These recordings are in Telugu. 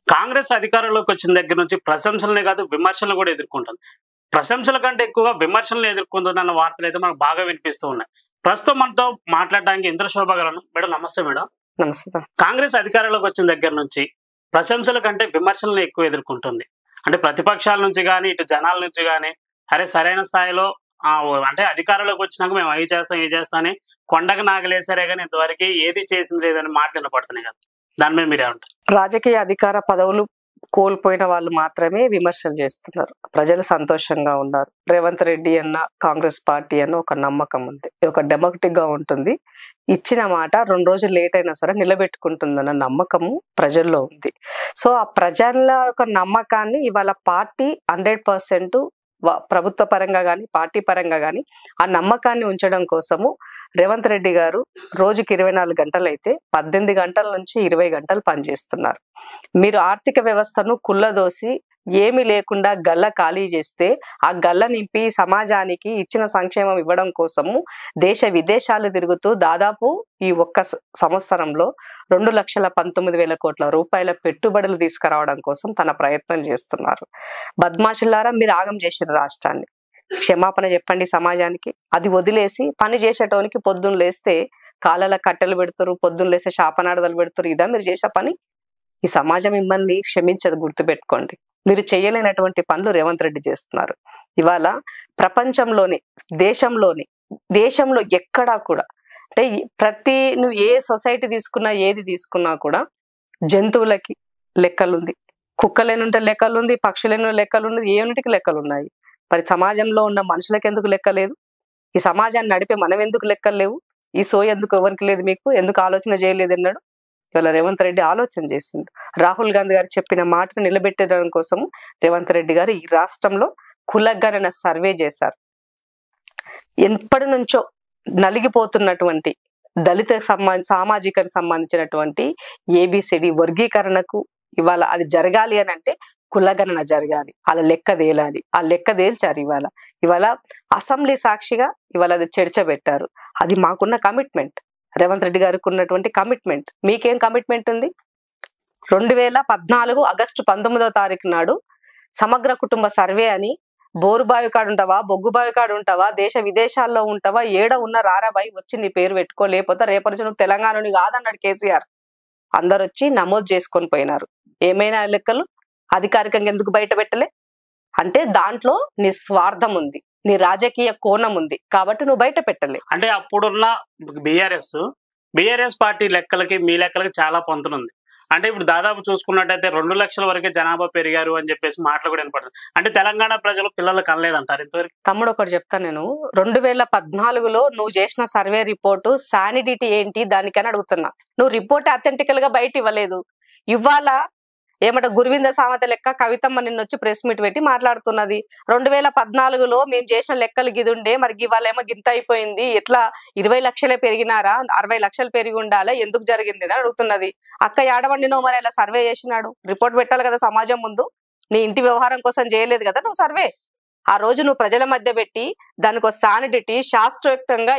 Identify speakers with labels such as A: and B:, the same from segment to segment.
A: కాంగ్రెస్ అధికారంలోకి వచ్చిన దగ్గర నుంచి ప్రశంసలనే కాదు విమర్శలను కూడా ఎదుర్కొంటుంది. ప్రశంసల కంటే ఎక్కువగా విమర్శలను ఎదుర్కొంటున్న వార్తలు అయితే మనకు బాగా వినిపిస్తూ ఉన్నాయి. ప్రస్తుతం మనతో మాట్లాడడానికి ఇంద్రశోభ గారు. మేడం నమస్తే మేడం.
B: నమస్తే.
A: కాంగ్రెస్ అధికారంలోకి వచ్చిన దగ్గర నుంచి ప్రశంసల కంటే విమర్శలను ఎక్కువ ఎదుర్కొంటుంది. అంటే ప్రతిపక్షాల నుంచి కానీ ఇటు జనాల నుంచి కానీ అరే సరైన స్థాయిలో అంటే అధికారంలోకి వచ్చినాక మేము అవి చేస్తాం ఇవి చేస్తాం అని కొండకు నాగలేసారే కానీ ఇంతవరకు ఏది చేసింది లేదని మాటలు వినపడుతున్నాయి కదా, దాని మీద మీరేమంటారు?
B: రాజకీయ అధికార పదవులు కోల్పోయిన వాళ్ళు మాత్రమే విమర్శలు చేస్తున్నారు. ప్రజలు సంతోషంగా ఉన్నారు. రేవంత్ రెడ్డి అన్న కాంగ్రెస్ పార్టీ అన్న ఒక నమ్మకం ఉంది, ఒక డెమోక్రటిక్ గా ఉంటుంది. ఇచ్చిన మాట 2 రోజులు లేట్ అయినా సరే నిలబెట్టుకుంటుందన్న నమ్మకము ప్రజల్లో ఉంది. సో ఆ ప్రజల యొక్క నమ్మకాన్ని ఇవాళ పార్టీ 100% ప్రభుత్వ పరంగా కానీ పార్టీ పరంగా కానీ ఆ నమ్మకాన్ని ఉంచడం కోసము రేవంత్ రెడ్డి గారు రోజుకి 24 గంటలు అయితే 18 గంటల నుంచి 20 గంటలు పనిచేస్తున్నారు. మీరు ఆర్థిక వ్యవస్థను కుల్లదోసి ఏమి లేకుండా గల్ల ఖాళీ చేస్తే ఆ గల్ల నింపి సమాజానికి ఇచ్చిన సంక్షేమం ఇవ్వడం కోసము దేశ విదేశాలు తిరుగుతూ దాదాపు ఈ ఒక్క సంవత్సరంలో 2,19,000 కోట్ల రూపాయల పెట్టుబడులు తీసుకురావడం కోసం తన ప్రయత్నం చేస్తున్నారు. బద్మాషులారా మీరు ఆగం చేసిన రాష్ట్రాన్ని, క్షమాపణ చెప్పండి సమాజానికి. అది వదిలేసి పని చేసేటోనికి పొద్దున్న లేస్తే కాళ్ళ కట్టెలు పెడతారు, పొద్దున్న లేస్తే శాపనార్థాలు పెడతారు. ఇదా మీరు చేసే పని? ఈ సమాజం మిమ్మల్ని క్షమించదు, గుర్తుపెట్టుకోండి. మీరు చేయలేనటువంటి పనులు రేవంత్ రెడ్డి చేస్తున్నారు. ఇవాళ ప్రపంచంలోని దేశంలో ఎక్కడా కూడా అంటే నువ్వు ఏ సొసైటీ తీసుకున్నా ఏది తీసుకున్నా కూడా జంతువులకి లెక్కలుంది, కుక్కలేనుంటే లెక్కలుంది, పక్షులేను లెక్కలుంది, ఏనుటికి లెక్కలు ఉన్నాయి. మరి సమాజంలో ఉన్న మనుషులకు ఎందుకు లెక్కలేదు? ఈ సమాజాన్ని నడిపే మనం ఎందుకు లెక్కలు లేవు? ఈ ఎందుకు ఎవరికి లేదు? మీకు ఎందుకు ఆలోచన చేయలేదు అన్నాడు. ఇవాళ రేవంత్ రెడ్డి ఆలోచన చేసిండు. రాహుల్ గాంధీ గారు చెప్పిన మాటను నిలబెట్టడం కోసం రేవంత్ రెడ్డి గారు ఈ రాష్ట్రంలో కులగణన సర్వే చేశారు. ఎప్పటి నుంచో నలిగిపోతున్నటువంటి దళిత సామాజికానికి సంబంధించినటువంటి ఏబిసిడి వర్గీకరణకు ఇవాళ అది జరగాలి అని అంటే కులగణన జరగాలి, అలా లెక్క తేలాలి. ఆ లెక్క తేల్చారు. ఇవాళ అసెంబ్లీ సాక్షిగా ఇవాళ అది చర్చ పెట్టారు. అది మాకున్న కమిట్మెంట్, రేవంత్ రెడ్డి గారికి ఉన్నటువంటి కమిట్మెంట్. మీకేం కమిట్మెంట్ ఉంది? 2014 ఆగస్టు 19వ తారీఖు నాడు సమగ్ర కుటుంబ సర్వే అని బోరుబావి కాడు ఉంటావా, బొగ్గుబావి కాడు ఉంటావా, దేశ విదేశాల్లో ఉంటావా, ఏడ ఉన్న రారాబాయి వచ్చి నీ పేరు పెట్టుకో, లేకపోతే రేపటి నుంచి నువ్వు తెలంగాణని కాదన్నాడు కేసీఆర్. అందరు వచ్చి నమోదు చేసుకొని పోయినారు. ఏమైనా లెక్కలు అధికారికంగా ఎందుకు బయట పెట్టలే అంటే దాంట్లో నీ స్వార్థం ఉంది, నీ రాజకీయ కోణం ఉంది కాబట్టి నువ్వు బయట పెట్టలే.
A: అంటే అప్పుడున్న బీఆర్ఎస్ పార్టీ లెక్కలకి మీ లెక్కలకి చాలా పొంతనుంది. అంటే ఇప్పుడు దాదాపు చూసుకున్నట్టయితే 2 లక్షల వరకే జనాభా పెరిగారు అని చెప్పేసి మాటలు కూడా వినపడుతుంది. అంటే తెలంగాణ ప్రజలు పిల్లలు కనలేదంటారు ఇంతవరకు?
B: తమ్ముడు ఒకటి చెప్తా, నేను 2014లో నువ్వు చేసిన సర్వే రిపోర్టు శానిడిటీ ఏంటి దానికని అడుగుతున్నా. నువ్వు రిపోర్ట్ అథెంటికల్ గా బయట ఇవ్వలేదు. ఇవాళ ఏమంట గురువింద సామెత లెక్క కవితమ్మ నిన్న వచ్చి ప్రెస్ మీట్ పెట్టి మాట్లాడుతున్నది. 2014లో మేము చేసిన లెక్కలు గిదుండే, మరి ఇవాళ ఏమో గింత అయిపోయింది, ఎట్లా 20 లక్షలే పెరిగినారా, 60 లక్షలు పెరిగి ఉండాలా, ఎందుకు జరిగింది అని అడుగుతున్నది. అక్క ఏడవండి నువ్వు మరి అలా సర్వే చేసినాడు, రిపోర్ట్ పెట్టాలి కదా సమాజం ముందు. నీ ఇంటి వ్యవహారం కోసం చేయలేదు కదా నువ్వు సర్వే. ఆ రోజు నువ్వు ప్రజల మధ్య పెట్టి దానికి ఒక శానిడిటీ శాస్త్రయుక్తంగా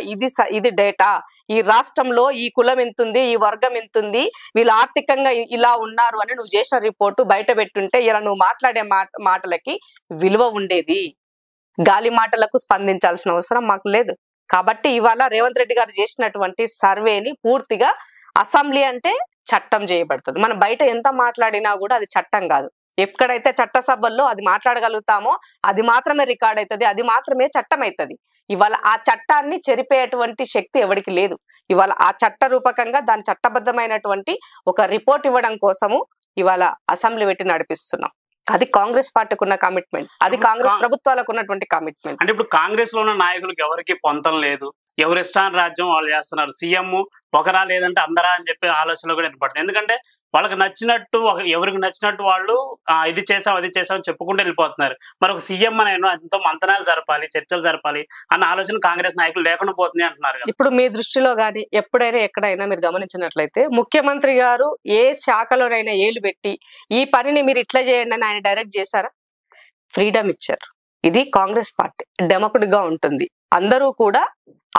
B: ఇది డేటా, ఈ రాష్ట్రంలో ఈ కులం ఎంతుంది, ఈ వర్గం ఎంతుంది, వీళ్ళు ఆర్థికంగా ఇలా ఉన్నారు అని నువ్వు చేసిన రిపోర్టు బయట పెట్టుంటే ఇలా నువ్వు మాట్లాడే మాటలకి విలువ ఉండేది. గాలి మాటలకు స్పందించాల్సిన అవసరం మాకు లేదు. కాబట్టి ఇవాళ రేవంత్ రెడ్డి గారు చేసినటువంటి సర్వేని పూర్తిగా అసెంబ్లీ అంటే చట్టం చేయబడుతుంది. మనం బయట ఎంత మాట్లాడినా కూడా అది చట్టం కాదు. ఎక్కడైతే చట్టసభల్లో అది మాట్లాడగలుగుతామో అది మాత్రమే రికార్డ్ అవుతుంది, అది మాత్రమే చట్టం అవుతుంది. ఇవాళ ఆ చట్టాన్ని చెరిపేటువంటి శక్తి ఎవరికి లేదు. ఇవాళ ఆ చట్ట రూపకంగా దాని చట్టబద్ధమైనటువంటి ఒక రిపోర్ట్ ఇవ్వడం కోసము ఇవాళ అసెంబ్లీ పెట్టి నడిపిస్తున్నాం. అది కాంగ్రెస్ పార్టీకి ఉన్న కమిట్మెంట్, అది కాంగ్రెస్ ప్రభుత్వాలకు ఉన్నటువంటి కమిట్మెంట్.
A: అంటే ఇప్పుడు కాంగ్రెస్ లో ఉన్న నాయకులకు ఎవరికి పొంతం లేదు, ఎవరి ఇష్టాన్ని రాజ్యం వాళ్ళు చేస్తున్నారు. సీఎం ఒకరా లేదంటే అందరా అని చెప్పి ఆలోచనలు కూడా ఏర్పడుతుంది. ఎందుకంటే వాళ్ళకి నచ్చినట్టు ఎవరికి నచ్చినట్టు వాళ్ళు ఇది చేసాం అది చేసాం చెప్పుకుంటూ వెళ్ళిపోతున్నారు. మరి ఒక సీఎం అని ఎంతో మంతనాలు జరపాలి, చర్చలు జరపాలి అన్న ఆలోచన కాంగ్రెస్ నాయకులు లేకుండా పోతుంది అంటున్నారు.
B: ఇప్పుడు మీ దృష్టిలో కానీ ఎప్పుడైనా ఎక్కడైనా మీరు గమనించినట్లయితే ముఖ్యమంత్రి గారు ఏ శాఖలోనైనా ఏలు పెట్టి ఈ పనిని మీరు ఇట్లా చేయండి అని ఆయన డైరెక్ట్ చేశారా? ఫ్రీడమ్ ఇచ్చారు. ఇది కాంగ్రెస్ పార్టీ డెమోక్రటిక్ గా ఉంటుంది. అందరూ కూడా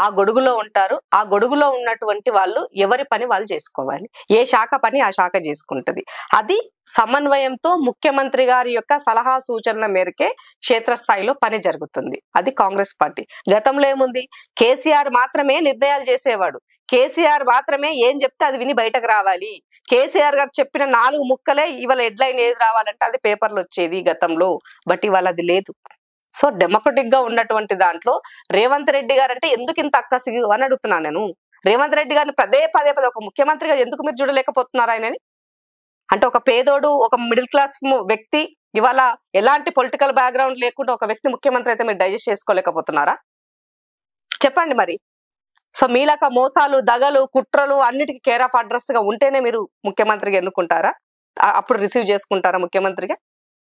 B: ఆ గొడుగులో ఉంటారు. ఆ గొడుగులో ఉన్నటువంటి వాళ్ళు ఎవరి పని వాళ్ళు చేసుకోవాలి. ఏ శాఖ పని ఆ శాఖ చేసుకుంటది. అది సమన్వయంతో ముఖ్యమంత్రి గారి యొక్క సలహా సూచనల మేరకే క్షేత్రస్థాయిలో పని జరుగుతుంది. అది కాంగ్రెస్ పార్టీ. గతంలో ఏముంది, కేసీఆర్ మాత్రమే నిర్ణయాలు చేసేవాడు. కేసీఆర్ మాత్రమే ఏం చెప్తే అది విని బయటకు రావాలి. కేసీఆర్ గారు చెప్పిన 4 ముక్కలే ఇవాళ హెడ్లైన్ ఏది రావాలంటే అది పేపర్లు వచ్చేది గతంలో. బట్ ఇవాళ అది లేదు. సో డెమోక్రటిక్ గా ఉన్నటువంటి దాంట్లో రేవంత్ రెడ్డి గారు అంటే ఎందుకు ఇంత అక్కసిగి అని అడుగుతున్నాను నేను. రేవంత్ రెడ్డి గారిని పదే ఒక ముఖ్యమంత్రిగా ఎందుకు మీరు చూడలేకపోతున్నారు ఆయనని? అంటే ఒక పేదోడు, ఒక మిడిల్ క్లాస్ వ్యక్తి, ఇవాళ ఎలాంటి పొలిటికల్ బ్యాక్గ్రౌండ్ లేకుండా ఒక వ్యక్తి ముఖ్యమంత్రి అయితే మీరు డైజెస్ట్ చేసుకోలేకపోతున్నారా? చెప్పండి మరి. సో మీలాక మోసాలు, దగలు, కుట్రలు అన్నిటికీ కేర్ ఆఫ్ అడ్రస్ గా ఉంటేనే మీరు ముఖ్యమంత్రిగా ఎన్నుకుంటారా? అప్పుడు రిసీవ్ చేసుకుంటారా ముఖ్యమంత్రిగా?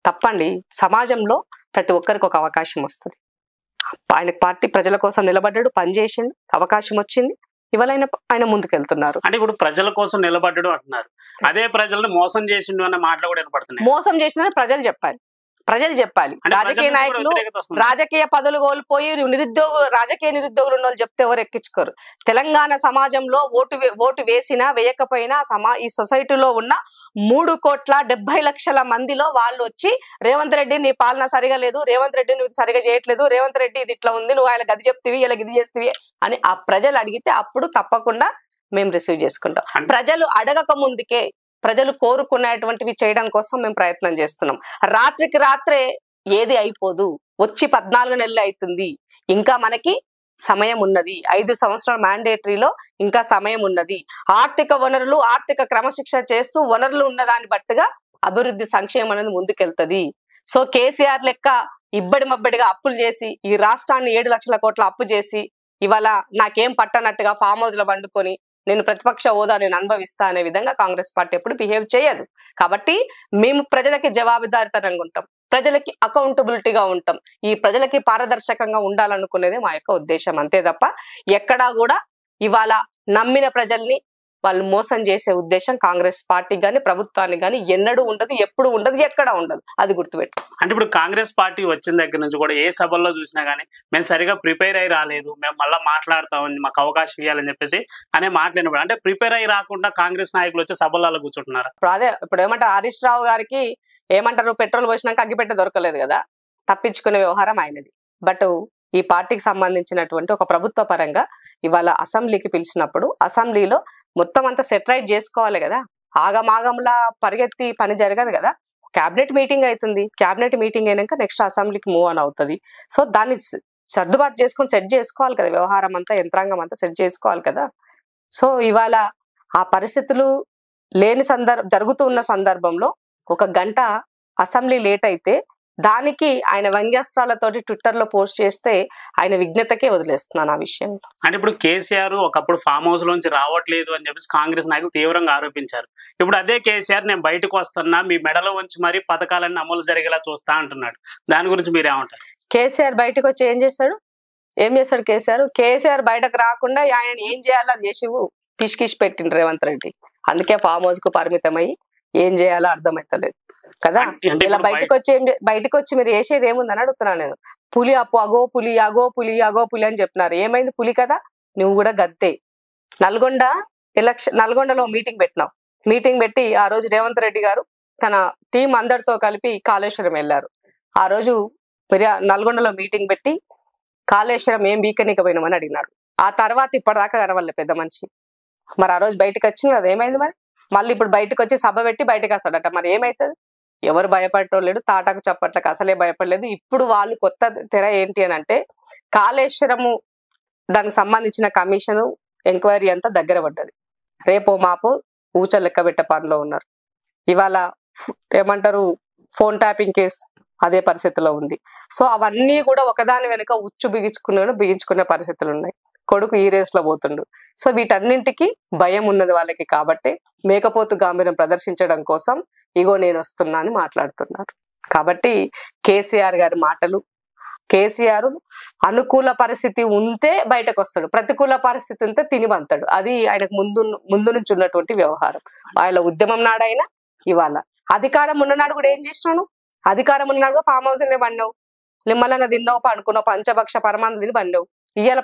B: తప్పండి. సమాజంలో ప్రతి ఒక్కరికి ఒక అవకాశం వస్తుంది. ఆయన పార్టీ ప్రజల కోసం నిలబడ్డాడు, పనిచేసిండు, అవకాశం వచ్చింది, ఇవాళ ఆయన ముందుకెళ్తున్నారు.
A: అంటే ఇప్పుడు ప్రజల కోసం నిలబడ్డాడు అంటున్నారు. అదే ప్రజల్ని మోసం చేసిండు అన్న మాటలు కూడా వినపడుతున్నాయి.
B: మోసం చేసిందని ప్రజలు చెప్పాలి. రాజకీయ నాయకులు రాజకీయ పదవులు కోల్పోయి రాజకీయ నిరుద్యోగులు ఉన్న వాళ్ళు చెప్తే ఎవరు ఎక్కించుకోరు. తెలంగాణ సమాజంలో ఓటు వేసినా వేయకపోయినా ఈ సొసైటీలో ఉన్న 3,70,00,000 మందిలో వాళ్ళు వచ్చి రేవంత్ రెడ్డి నీ పాలన సరిగా లేదు, రేవంత్ రెడ్డి నువ్వు సరిగా చేయట్లేదు, రేవంత్ రెడ్డి ఇది ఇట్లా ఉంది, నువ్వు ఆయన గది చెప్తివి, ఇలా ఇది చేస్తేవి అని ఆ ప్రజలు అడిగితే అప్పుడు తప్పకుండా మేము రిసీవ్ చేసుకుంటాం. ప్రజలు అడగక ముందుకే ప్రజలు కోరుకునేటువంటివి చేయడం కోసం మేము ప్రయత్నం చేస్తున్నాం. రాత్రికి రాత్రే ఏది అయిపోదు. వచ్చి 14 నెలలు అవుతుంది. ఇంకా మనకి సమయం ఉన్నది. 5 సంవత్సరాల మ్యాండేటరీలో ఇంకా సమయం ఉన్నది. ఆర్థిక వనరులు, ఆర్థిక క్రమశిక్షణ చేస్తూ వనరులు ఉన్న దాన్ని బట్టుగా అభివృద్ధి, సంక్షేమం అనేది ముందుకెళ్తది. సో కేసీఆర్ లెక్క ఇబ్బడి మబ్బడిగా అప్పులు చేసి ఈ రాష్ట్రాన్ని 7 లక్షల కోట్ల అప్పు చేసి ఇవాళ నాకేం పట్టనట్టుగా ఫామ్ హౌస్ లో వండుకొని నేను ప్రతిపక్ష హోదా నేను అనుభవిస్తా అనే విధంగా కాంగ్రెస్ పార్టీ ఎప్పుడు బిహేవ్ చేయదు. కాబట్టి మేము ప్రజలకి జవాబుదారితనంగా ఉంటాం, ప్రజలకి అకౌంటబిలిటీగా ఉంటాం, ఈ ప్రజలకి పారదర్శకంగా ఉండాలనుకునేది మా యొక్క ఉద్దేశం. అంతే తప్ప ఎక్కడా కూడా ఇవాళ నమ్మిన ప్రజల్ని వాళ్ళు మోసం చేసే ఉద్దేశం కాంగ్రెస్ పార్టీ గాని ప్రభుత్వానికి గాని ఎన్నడూ ఉండదు, ఎప్పుడు ఉండదు, ఎక్కడ ఉండదు. అది గుర్తుపెట్టు.
A: అంటే ఇప్పుడు కాంగ్రెస్ పార్టీ వచ్చిన దగ్గర నుంచి కూడా ఏ సభల్లో చూసినా గానీ మేము సరిగా ప్రిపేర్ అయ్యి రాలేదు, మేము మళ్ళీ మాట్లాడతామని, మాకు అవకాశం ఇవ్వాలని చెప్పేసి అనే మాట్లాడినప్పుడు అంటే ప్రిపేర్ అయ్యి రాకుండా కాంగ్రెస్ నాయకులు వచ్చి సభలలో కూర్చుంటున్నారు.
B: ఇప్పుడు ఏమంటారు, హరీష్ రావు గారికి ఏమంటారు, పెట్రోల్ పోసినాక అగ్గిపెట్టె దొరకలేదు కదా, తప్పించుకునే వ్యవహారం ఆయనది. బట్ ఈ పార్టీకి సంబంధించినటువంటి ఒక ప్రభుత్వ పరంగా ఇవాళ అసెంబ్లీకి పిలిచినప్పుడు అసెంబ్లీలో మొత్తం అంతా సెటరైట్ చేసుకోవాలి కదా. ఆగమాగంలా పరిగెత్తి పని జరగదు కదా. క్యాబినెట్ మీటింగ్ అవుతుంది, క్యాబినెట్ మీటింగ్ అయినాక నెక్స్ట్ అసెంబ్లీకి మూవ్ ఆన్ అవుతుంది. సో దాన్ని సర్దుబాటు చేసుకొని సెట్ చేసుకోవాలి కదా, వ్యవహారం అంతా, యంత్రాంగం అంతా సెట్ చేసుకోవాలి కదా. సో ఇవాళ ఆ పరిస్థితులు లేని జరుగుతూ ఉన్న సందర్భంలో 1 గంట అసెంబ్లీ లేట్ అయితే దానికి ఆయన వ్యంగ్యాస్త్రాలతోటి ట్విట్టర్ లో పోస్ట్ చేస్తే ఆయన విజ్ఞతకే వదిలేస్తున్నాను ఆ విషయంలో.
A: అంటే ఇప్పుడు కేసీఆర్ ఒకప్పుడు ఫామ్ హౌస్ లోంచి రావట్లేదు అని చెప్పేసి కాంగ్రెస్ నాయకులు తీవ్రంగా ఆరోపించారు. ఇప్పుడు అదే కేసీఆర్ నేను బయటకు వస్తున్నా, మీ మెడలో ఉంచి మరి పథకాలన్నీ అమలు జరిగేలా చూస్తా అంటున్నాడు. దాని గురించి మీరేమంటారు?
B: కేసీఆర్ బయటకు వచ్చి ఏం చేస్తాడు? కేసీఆర్ బయటకు రాకుండా ఆయన ఏం చేయాలో అది చేసి పిసికిసి పెట్టిండ్రు రేవంత్ రెడ్డి. అందుకే ఫామ్ హౌస్ కు పరిమితమై ఏం చేయాలో అర్థమైతలేదు కదా. ఇలా బయటకు వచ్చి మీరు వేసేది ఏముందని అడుగుతున్నాను నేను. పులి అగో పులి అని చెప్పినారు. ఏమైంది? పులి కదా, నువ్వు కూడా గద్దే. నల్గొండలో మీటింగ్ పెట్టినావు. మీటింగ్ పెట్టి ఆ రోజు రేవంత్ రెడ్డి గారు తన టీం అందరితో కలిపి కాళేశ్వరం వెళ్ళారు. ఆ రోజు నల్గొండలో మీటింగ్ పెట్టి కాళేశ్వరం ఏం బీకనికపోయినామని అడిగినాడు. ఆ తర్వాత ఇప్పటిదాకా కనవల్లే పెద్ద మనిషి. మరి ఆ రోజు బయటకు వచ్చింది కదా, ఏమైంది? మరి మళ్ళీ ఇప్పుడు బయటకు వచ్చి సభ పెట్టి బయటకు వస్తాడట. మరి ఏమైతుంది? ఎవరు భయపడటోలేడు, తాటాకు చప్పట్లకు అసలే భయపడలేదు. ఇప్పుడు వాళ్ళు కొత్త తెర ఏంటి అని అంటే కాళేశ్వరము దానికి సంబంధించిన కమిషన్ ఎంక్వైరీ అంతా దగ్గర పడ్డది. రేపో మాపో ఊచ లెక్క పెట్టే పనిలో ఉన్నారు. ఇవాళ ఏమంటారు, ఫోన్ ట్యాపింగ్ కేసు అదే పరిస్థితిలో ఉంది. సో అవన్నీ కూడా ఒకదాని వెనుక ఉచ్చు బిగించుకునే పరిస్థితులు ఉన్నాయి. కొడుకు ఈ రేస్ లో పోతుండు. సో వీటన్నింటికి భయం ఉన్నది వాళ్ళకి. కాబట్టి మేకపోతు గాంభీర్యం ప్రదర్శించడం కోసం ఇగో నేను వస్తున్నా అని మాట్లాడుతున్నారు. కాబట్టి కేసీఆర్ గారి మాటలు, కేసీఆర్ అనుకూల పరిస్థితి ఉంటే బయటకు వస్తాడు, ప్రతికూల పరిస్థితి ఉంటే తినివంతాడు. అది ఆయనకు ముందు నుంచి ఉన్నటువంటి వ్యవహారం. వాళ్ళ ఉద్యమం నాడైనా ఇవాళ అధికారం ఉన్ననాడు కూడా ఏం చేసినాను? అధికారం ఉన్ననాడు ఫామ్ హౌస్ లో పడినావు, నిమ్మలంగా తిన్నావు పండుకున్నావు, పంచభక్ష పరమాన్నం తిని పన్నావు. ఇవాళ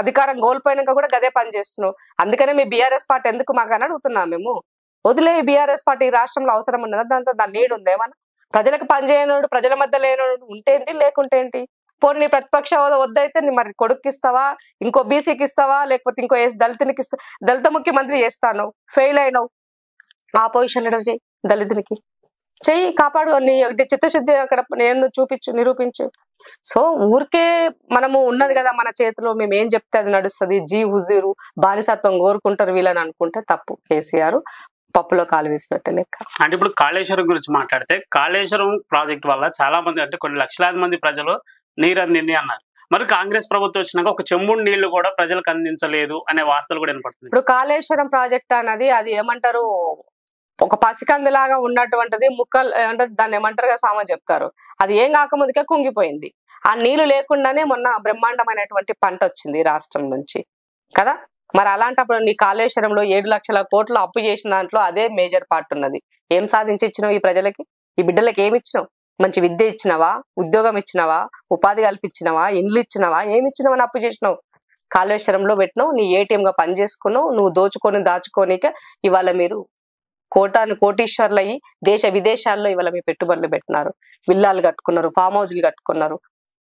B: అధికారం కోల్పోయినాక కూడా గదే పని చేస్తున్నావు. అందుకనే మీ బీఆర్ఎస్ పార్టీ ఎందుకు మాకు అని అడుగుతున్నాం మేము. వదిలే బీఆర్ఎస్ పార్టీ రాష్ట్రంలో అవసరం ఉన్నదా? దాని నీడు ఉంది ఏమన్నా? ప్రజలకు పనిచేయనోడు, ప్రజల మధ్య లేనోడు ఉంటేంటి, లేకుంటే ఏంటి? పోనీ నీ ప్రతిపక్ష హోదా వద్దయితే నీ మరి కొడుకు ఇస్తావా, ఇంకో బీసీకి ఇస్తావా, లేకపోతే ఇంకో దళితునికి ఇస్తా? దళిత ముఖ్యమంత్రి చేస్తాను, ఫెయిల్ అయినావు, ఆ పొజిషన్ లీడర్ చెయ్యి, దళితునికి చెయ్యి, కాపాడు. నీ చిత్తశుద్ధి అక్కడ నేను నిరూపించు. సో ఊరికే మనము ఉన్నది కదా మన చేతిలో, మేము ఏం చెప్తే అది నడుస్తుంది, జీ హుజూరు బానిసత్వం కోరుకుంటారు వీళ్ళని అనుకుంటే తప్పు. కేసీఆర్ పప్పులో కాలు వేసినట్టే లెక్క.
A: అంటే ఇప్పుడు కాళేశ్వరం గురించి మాట్లాడితే, కాళేశ్వరం ప్రాజెక్ట్ వల్ల చాలా మంది, అంటే కొన్ని లక్షలాది మంది ప్రజలు నీరు అందింది అన్నారు. మరి కాంగ్రెస్ ప్రభుత్వం వచ్చినాక ఒక చెంబుడు నీళ్లు కూడా ప్రజలకు అందించలేదు అనే వార్తలు కూడా వినపడుతుంది.
B: ఇప్పుడు కాళేశ్వరం ప్రాజెక్ట్ అన్నది అది ఏమంటారు, ఒక పసికందులాగా ఉన్నటువంటిది, ముక్కలు అంటే దాన్ని ఏమంటారు కదా, సామా చెప్తారు. అది ఏం కాకముందుకే కుంగిపోయింది. ఆ నీళ్లు లేకుండానే మొన్న బ్రహ్మాండమైనటువంటి పంట వచ్చింది రాష్ట్రం నుంచి కదా. మరి అలాంటప్పుడు నీ కాళేశ్వరంలో 7 లక్షల కోట్లు అప్పు చేసిన దాంట్లో అదే మేజర్ పార్ట్ ఉన్నది. ఏం సాధించి ఇచ్చినావు ఈ ప్రజలకి? ఈ బిడ్డలకి ఏమి ఇచ్చినావు? మంచి విద్య ఇచ్చినవా, ఉద్యోగం ఇచ్చినవా, ఉపాధి కల్పించినవా, ఇండ్లు ఇచ్చినవా, ఏమి ఇచ్చినావు అని అప్పు చేసినావు? కాళేశ్వరంలో పెట్టినావు, నీ ఏటీఎం గా పని చేసుకున్నావు, నువ్వు దాచుకోనిక ఇవాళ మీరు కోటీశ్వర్లు అయ్యి దేశ విదేశాల్లో ఇవాళ మీ పెట్టుబడులు పెట్టినారు, విల్లాలు కట్టుకున్నారు, ఫామ్ హౌస్లు కట్టుకున్నారు.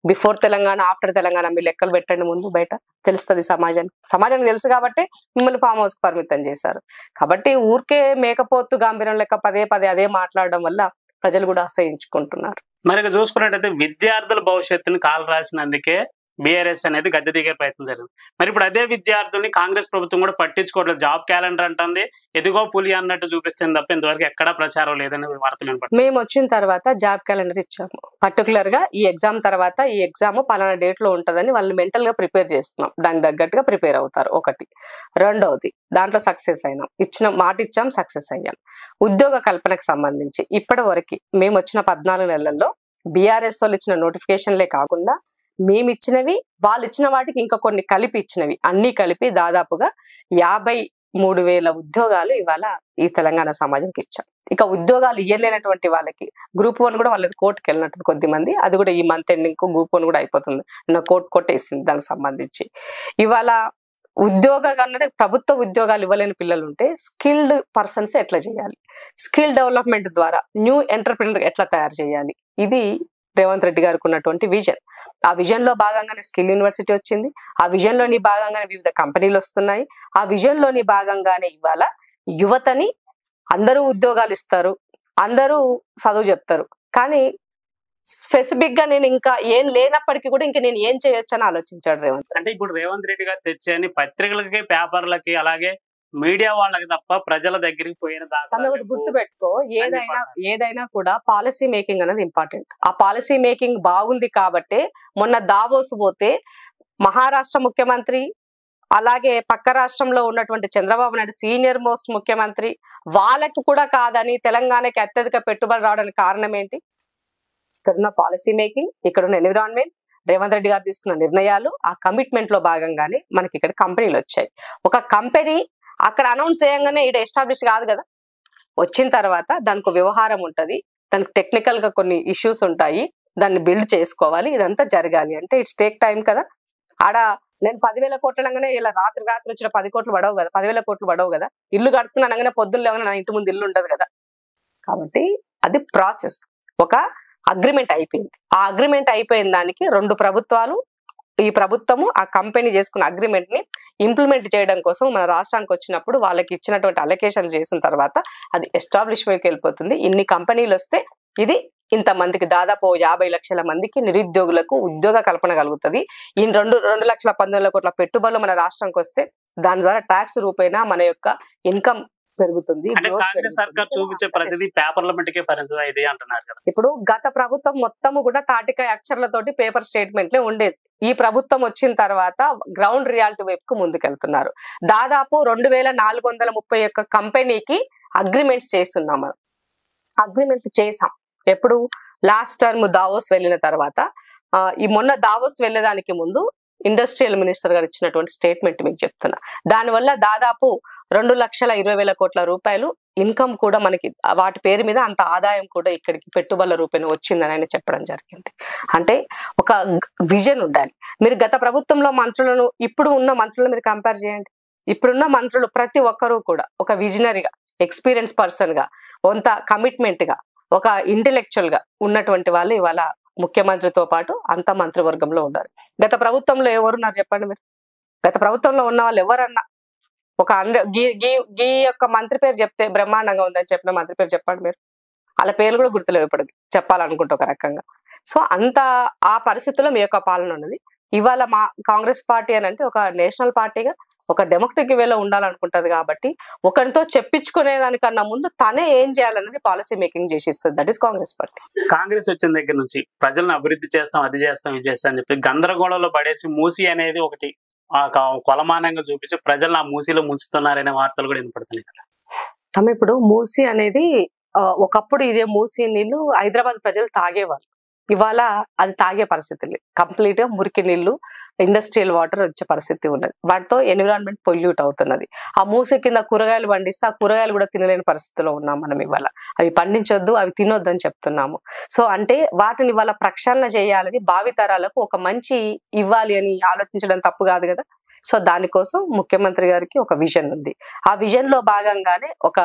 B: బిఫోర్ తెలంగాణ, ఆఫ్టర్ తెలంగాణ మీ లెక్కలు పెట్టండి ముందు, బయట తెలుస్తుంది సమాజానికి తెలుసు కాబట్టి మిమ్మల్ని ఫామ్ హౌస్ కి పరిమితం చేశారు. కాబట్టి ఊరికే మేకపోతు గాంభీర్యం లెక్క పదే అదే మాట్లాడడం వల్ల ప్రజలు కూడా అసహించుకుంటున్నారు.
A: మరి చూసుకున్నట్టయితే విద్యార్థుల భవిష్యత్తుని కాలు రాసినందుకే బీఆర్ఎస్ అనేది గద్దె దిగే ప్రయత్నం జరిగింది. మరి ఇప్పుడు అదే విద్యార్థుల్ని కాంగ్రెస్ ప్రభుత్వం కూడా పట్టించుకోవట్లేదు. జాబ్ క్యాలెండర్ అంటుంది, ఎదుగో పులి అన్నట్టు చూపిస్తుంది తప్ప ఇంతవరకు ఎక్కడా ప్రచారం లేదని వార్తలు వినపడుతుంది.
B: మేము వచ్చిన తర్వాత జాబ్ క్యాలెండర్ ఇచ్చాము. పర్టికులర్ గా ఈ ఎగ్జామ్ తర్వాత ఈ ఎగ్జామ్ పలానా డేట్ లో ఉంటదని వాళ్ళు మెంటల్ గా ప్రిపేర్ చేస్తున్నాం. దానికి తగ్గట్టుగా ప్రిపేర్ అవుతారు. ఒకటి. రెండవది, దాంట్లో సక్సెస్ అయినాం, మాట ఇచ్చాం, సక్సెస్ అయ్యాం. ఉద్యోగ కల్పనకు సంబంధించి ఇప్పటి వరకు మేము వచ్చిన 14 నెలల్లో బీఆర్ఎస్ వాళ్ళు ఇచ్చిన నోటిఫికేషన్లే కాకుండా మేము ఇచ్చినవి, వాళ్ళు ఇచ్చిన వాటికి ఇంకా కొన్ని కలిపి ఇచ్చినవి, అన్ని కలిపి దాదాపుగా 53,000 ఉద్యోగాలు ఇవాళ ఈ తెలంగాణ సమాజానికి ఇచ్చాం. ఇక ఉద్యోగాలు ఇయ్యలేనటువంటి వాళ్ళకి గ్రూప్ 1 కూడా వాళ్ళకి కోర్టుకు వెళ్ళినట్టు కొద్దిమంది, అది కూడా ఈ మంత్ ఎండింగ్ గ్రూప్ 1 కూడా అయిపోతుంది, కోర్టు కొట్టేసింది దానికి సంబంధించి. ఇవాళ ప్రభుత్వ ఉద్యోగాలు ఇవ్వలేని పిల్లలు ఉంటే స్కిల్డ్ పర్సన్స్ ఎట్లా చేయాలి, స్కిల్ డెవలప్మెంట్ ద్వారా న్యూ ఎంటర్‌ప్రెన్యూర్ ఎట్లా తయారు చేయాలి, ఇది రేవంత్ రెడ్డి గారికి ఉన్నటువంటి విజన్. ఆ విజన్ లో భాగంగానే స్కిల్ యూనివర్సిటీ వచ్చింది. ఆ విజన్ లోని భాగంగానే వివిధ కంపెనీలు వస్తున్నాయి. ఆ విజన్ లోని భాగంగానే ఇవాళ యువతని అందరూ ఉద్యోగాలు ఇస్తారు, అందరూ చదువు చెప్తారు. కానీ స్పెసిఫిక్ గా నేను ఇంకా ఏం లేనప్పటికీ కూడా ఇంకా నేను ఏం చేయొచ్చు అని ఆలోచించాడు రేవంత్.
A: అంటే ఇప్పుడు రేవంత్ రెడ్డి గారు తెచ్చేని పత్రికలకి, పేపర్లకి, అలాగే మీడియా వాళ్ళకి తప్ప ప్రజల దగ్గరికి పోయిన దాకా
B: గుర్తు పెట్టుకో, ఏదైనా కూడా పాలసీ మేకింగ్ అనేది ఇంపార్టెంట్. ఆ పాలసీ మేకింగ్ బాగుంది కాబట్టి మొన్న దావోస్ పోతే మహారాష్ట్ర ముఖ్యమంత్రి, అలాగే పక్క రాష్ట్రంలో ఉన్నటువంటి చంద్రబాబు నాయుడు సీనియర్ మోస్ట్ ముఖ్యమంత్రి, వాళ్ళకి కూడా కాదని తెలంగాణకి అత్యధిక పెట్టుబడి రావడానికి కారణం ఏంటి? ఇక్కడున్న పాలసీ మేకింగ్, ఇక్కడున్న ఎన్విరాన్మెంట్, రేవంత్ రెడ్డి గారు తీసుకున్న నిర్ణయాలు, ఆ కమిట్మెంట్ లో భాగంగానే మనకి ఇక్కడ కంపెనీలు వచ్చాయి. ఒక కంపెనీ అక్కడ అనౌన్స్ చేయగానే ఇక్కడ ఎస్టాబ్లిష్ కాదు కదా. వచ్చిన తర్వాత దానికి వ్యవహారం ఉంటది, దానికి టెక్నికల్ గా కొన్ని ఇష్యూస్ ఉంటాయి, దాన్ని బిల్డ్ చేసుకోవాలి, ఇదంతా జరగాలి అంటే ఇట్స్ టేక్ టైం కదా. ఆడ నేను 10,000 కోట్లు అనగానే ఇలా రాత్రి వచ్చిన 10 కోట్లు పడవు కదా, 10,000 కోట్లు పడవు కదా. ఇల్లు కడుతున్నాను అనగానే పొద్దున్న లేవగానే నా ఇంటి ముందు ఇల్లు ఉండదు కదా. కాబట్టి అది ప్రాసెస్. ఒక అగ్రిమెంట్ అయిపోయింది. ఆ అగ్రిమెంట్ అయిపోయిన దానికి 2 ప్రభుత్వాలు, ఈ ప్రభుత్వము ఆ కంపెనీ చేసుకున్న అగ్రిమెంట్ ని ఇంప్లిమెంట్ చేయడం కోసం మన రాష్ట్రానికి వచ్చినప్పుడు వాళ్ళకి ఇచ్చినటువంటి అలొకేషన్ చేసిన తర్వాత అది ఎస్టాబ్లిష్ వైపు వెళ్ళిపోతుంది. ఇన్ని కంపెనీలు వస్తే ఇది ఇంతమందికి దాదాపు 50 లక్షల మందికి నిరుద్యోగులకు ఉద్యోగ కల్పన కలుగుతుంది. ఈ 2,19,000 కోట్ల పెట్టుబడులు మన రాష్ట్రానికి వస్తే దాని ద్వారా ట్యాక్స్ రూపేణా మన యొక్క ఇన్కమ్ పెరుగుతుంది.
A: కాంగ్రెస్ సర్కార్ చూపించే ప్రతిదీ పేపర్ల మట్టుకే పరిమితం ఇది అంటున్నారు కదా.
B: ఇప్పుడు గత ప్రభుత్వం మొత్తము కూడా తాటికాయ అక్షరాలతోటి పేపర్ స్టేట్మెంట్లే ఉండేది. ఈ ప్రభుత్వం వచ్చిన తర్వాత గ్రౌండ్ రియాలిటీ వైపుకు ముందుకెళ్తున్నారు. దాదాపు 2,431 కంపెనీకి అగ్రిమెంట్స్ చేస్తున్నాం. మనం అగ్రిమెంట్ చేసాం ఎప్పుడు? లాస్ట్ టర్మ్ దావోస్ వెళ్ళిన తర్వాత. ఈ మొన్న దావోస్ వెళ్ళడానికి ముందు ఇండస్ట్రియల్ మినిస్టర్ గారు ఇచ్చినటువంటి స్టేట్మెంట్ మీకు చెప్తున్నా. దానివల్ల దాదాపు 2,20,000 కోట్ల రూపాయలు ఇన్కమ్ కూడా మనకి వాటి పేరు మీద అంత ఆదాయం కూడా ఇక్కడికి పెట్టుబడుల రూపేణ వచ్చిందని ఆయన చెప్పడం జరిగింది. అంటే ఒక విజన్ ఉండాలి. మీరు గత ప్రభుత్వంలో మంత్రులను ఇప్పుడు ఉన్న మంత్రులను మీరు కంపేర్ చేయండి. ఇప్పుడున్న మంత్రులు ప్రతి ఒక్కరూ కూడా ఒక విజనరీగా, ఎక్స్పీరియన్స్ పర్సన్ గా, కొంత కమిట్మెంట్ గా, ఒక ఇంటెలెక్చువల్ గా ఉన్నటువంటి వాళ్ళు ఇవాళ ముఖ్యమంత్రితో పాటు అంత మంత్రివర్గంలో ఉన్నారు. గత ప్రభుత్వంలో ఎవరున్నారు చెప్పండి మీరు? గత ప్రభుత్వంలో ఉన్న వాళ్ళు ఎవరన్నా ఒక గీ యొక్క మంత్రి పేరు చెప్తే బ్రహ్మాండంగా ఉందని చెప్పిన మంత్రి పేరు చెప్పండి మీరు. వాళ్ళ పేర్లు కూడా గుర్తులేవు ఇప్పుడు చెప్పాలనుకుంటే ఒక రకంగా. సో అంత ఆ పరిస్థితుల్లో మీ యొక్క పాలన ఉన్నది. ఇవాళ మా కాంగ్రెస్ పార్టీ అని అంటే ఒక నేషనల్ పార్టీగా ఒక డెమోక్రటిక్ వేలో ఉండాలనుకుంటది కాబట్టి ఒకరితో చెప్పించుకునే దానికన్నా ముందు తనే ఏం చేయాలనేది పాలసీ మేకింగ్ చేసి ఇస్తుంది. That is Congress party.
A: Congress వచ్చిన దగ్గర నుంచి ప్రజలను అభివృద్ధి చేస్తాం, అది చేస్తాం, ఇది చేస్తాం అని చెప్పి గందరగోళంలో పడేసి మూసి అనేది ఒకటి కొలమానంగా చూపించి ప్రజలను ఆ మూసీలో ముంచుతున్నారనే వార్తలు కూడా వినపడుతున్నాయి కదా.
B: తమ ఇప్పుడు మూసి అనేది ఒకప్పుడు ఇదే మూసి నీళ్లు హైదరాబాద్ ప్రజలు తాగేవాళ్ళు. ఇవాళ అది తాగే పరిస్థితి లేదు. కంప్లీట్ గా మురికి నీళ్లు, ఇండస్ట్రియల్ వాటర్ వచ్చే పరిస్థితి ఉన్నది. వాటితో ఎన్విరాన్మెంట్ పొల్యూట్ అవుతున్నది. ఆ మూసి కింద కూరగాయలు పండిస్తే ఆ కూరగాయలు కూడా తినలేని పరిస్థితిలో ఉన్నాం మనం ఇవాళ. అవి పండించొద్దు, అవి తినొద్దు అని చెప్తున్నాము. సో అంటే వాటిని ఇవాళ ప్రక్షాళన చేయాలని, భావితరాలకు ఒక మంచి ఇవ్వాలి అని ఆలోచించడం తప్పు కాదు కదా. సో దానికోసం ముఖ్యమంత్రి గారికి ఒక విజన్ ఉంది. ఆ విజన్ లో భాగంగానే ఒక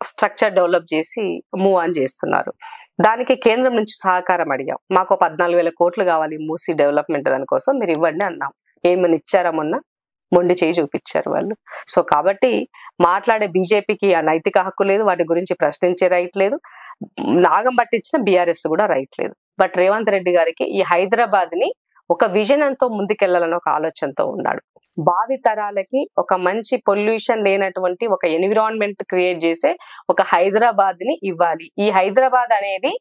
B: స్ట్రక్చర్ డెవలప్ చేసి మూవ్ ఆన్ చేస్తున్నారు. దానికి కేంద్రం నుంచి సహకారం అడిగాం. మాకు 14,000 కోట్లు కావాలి మూసి డెవలప్మెంట్, దానికోసం మీరు ఇవ్వండి అన్నాం. ఏమని ఇచ్చారా? మొన్న మొండి చేయి చూపించారు వాళ్ళు. సో కాబట్టి మాట్లాడే బీజేపీకి ఆ నైతిక హక్కు లేదు, వాటి గురించి ప్రశ్నించే రైట్ లేదు, నాగం పట్టించిన బీఆర్ఎస్ కూడా రైట్ లేదు. బట్ రేవంత్ రెడ్డి గారికి ఈ హైదరాబాద్ ని ఒక విజనంతో ముందుకెళ్లాలని ఒక ఆలోచనతో ఉన్నాడు. భావి తరాలకి ఒక మంచి పొల్యూషన్ లేనటువంటి ఒక ఎన్విరాన్మెంట్ క్రియేట్ చేసే ఒక హైదరాబాద్ ని ఇవ్వాలి. ఈ హైదరాబాద్ అనేది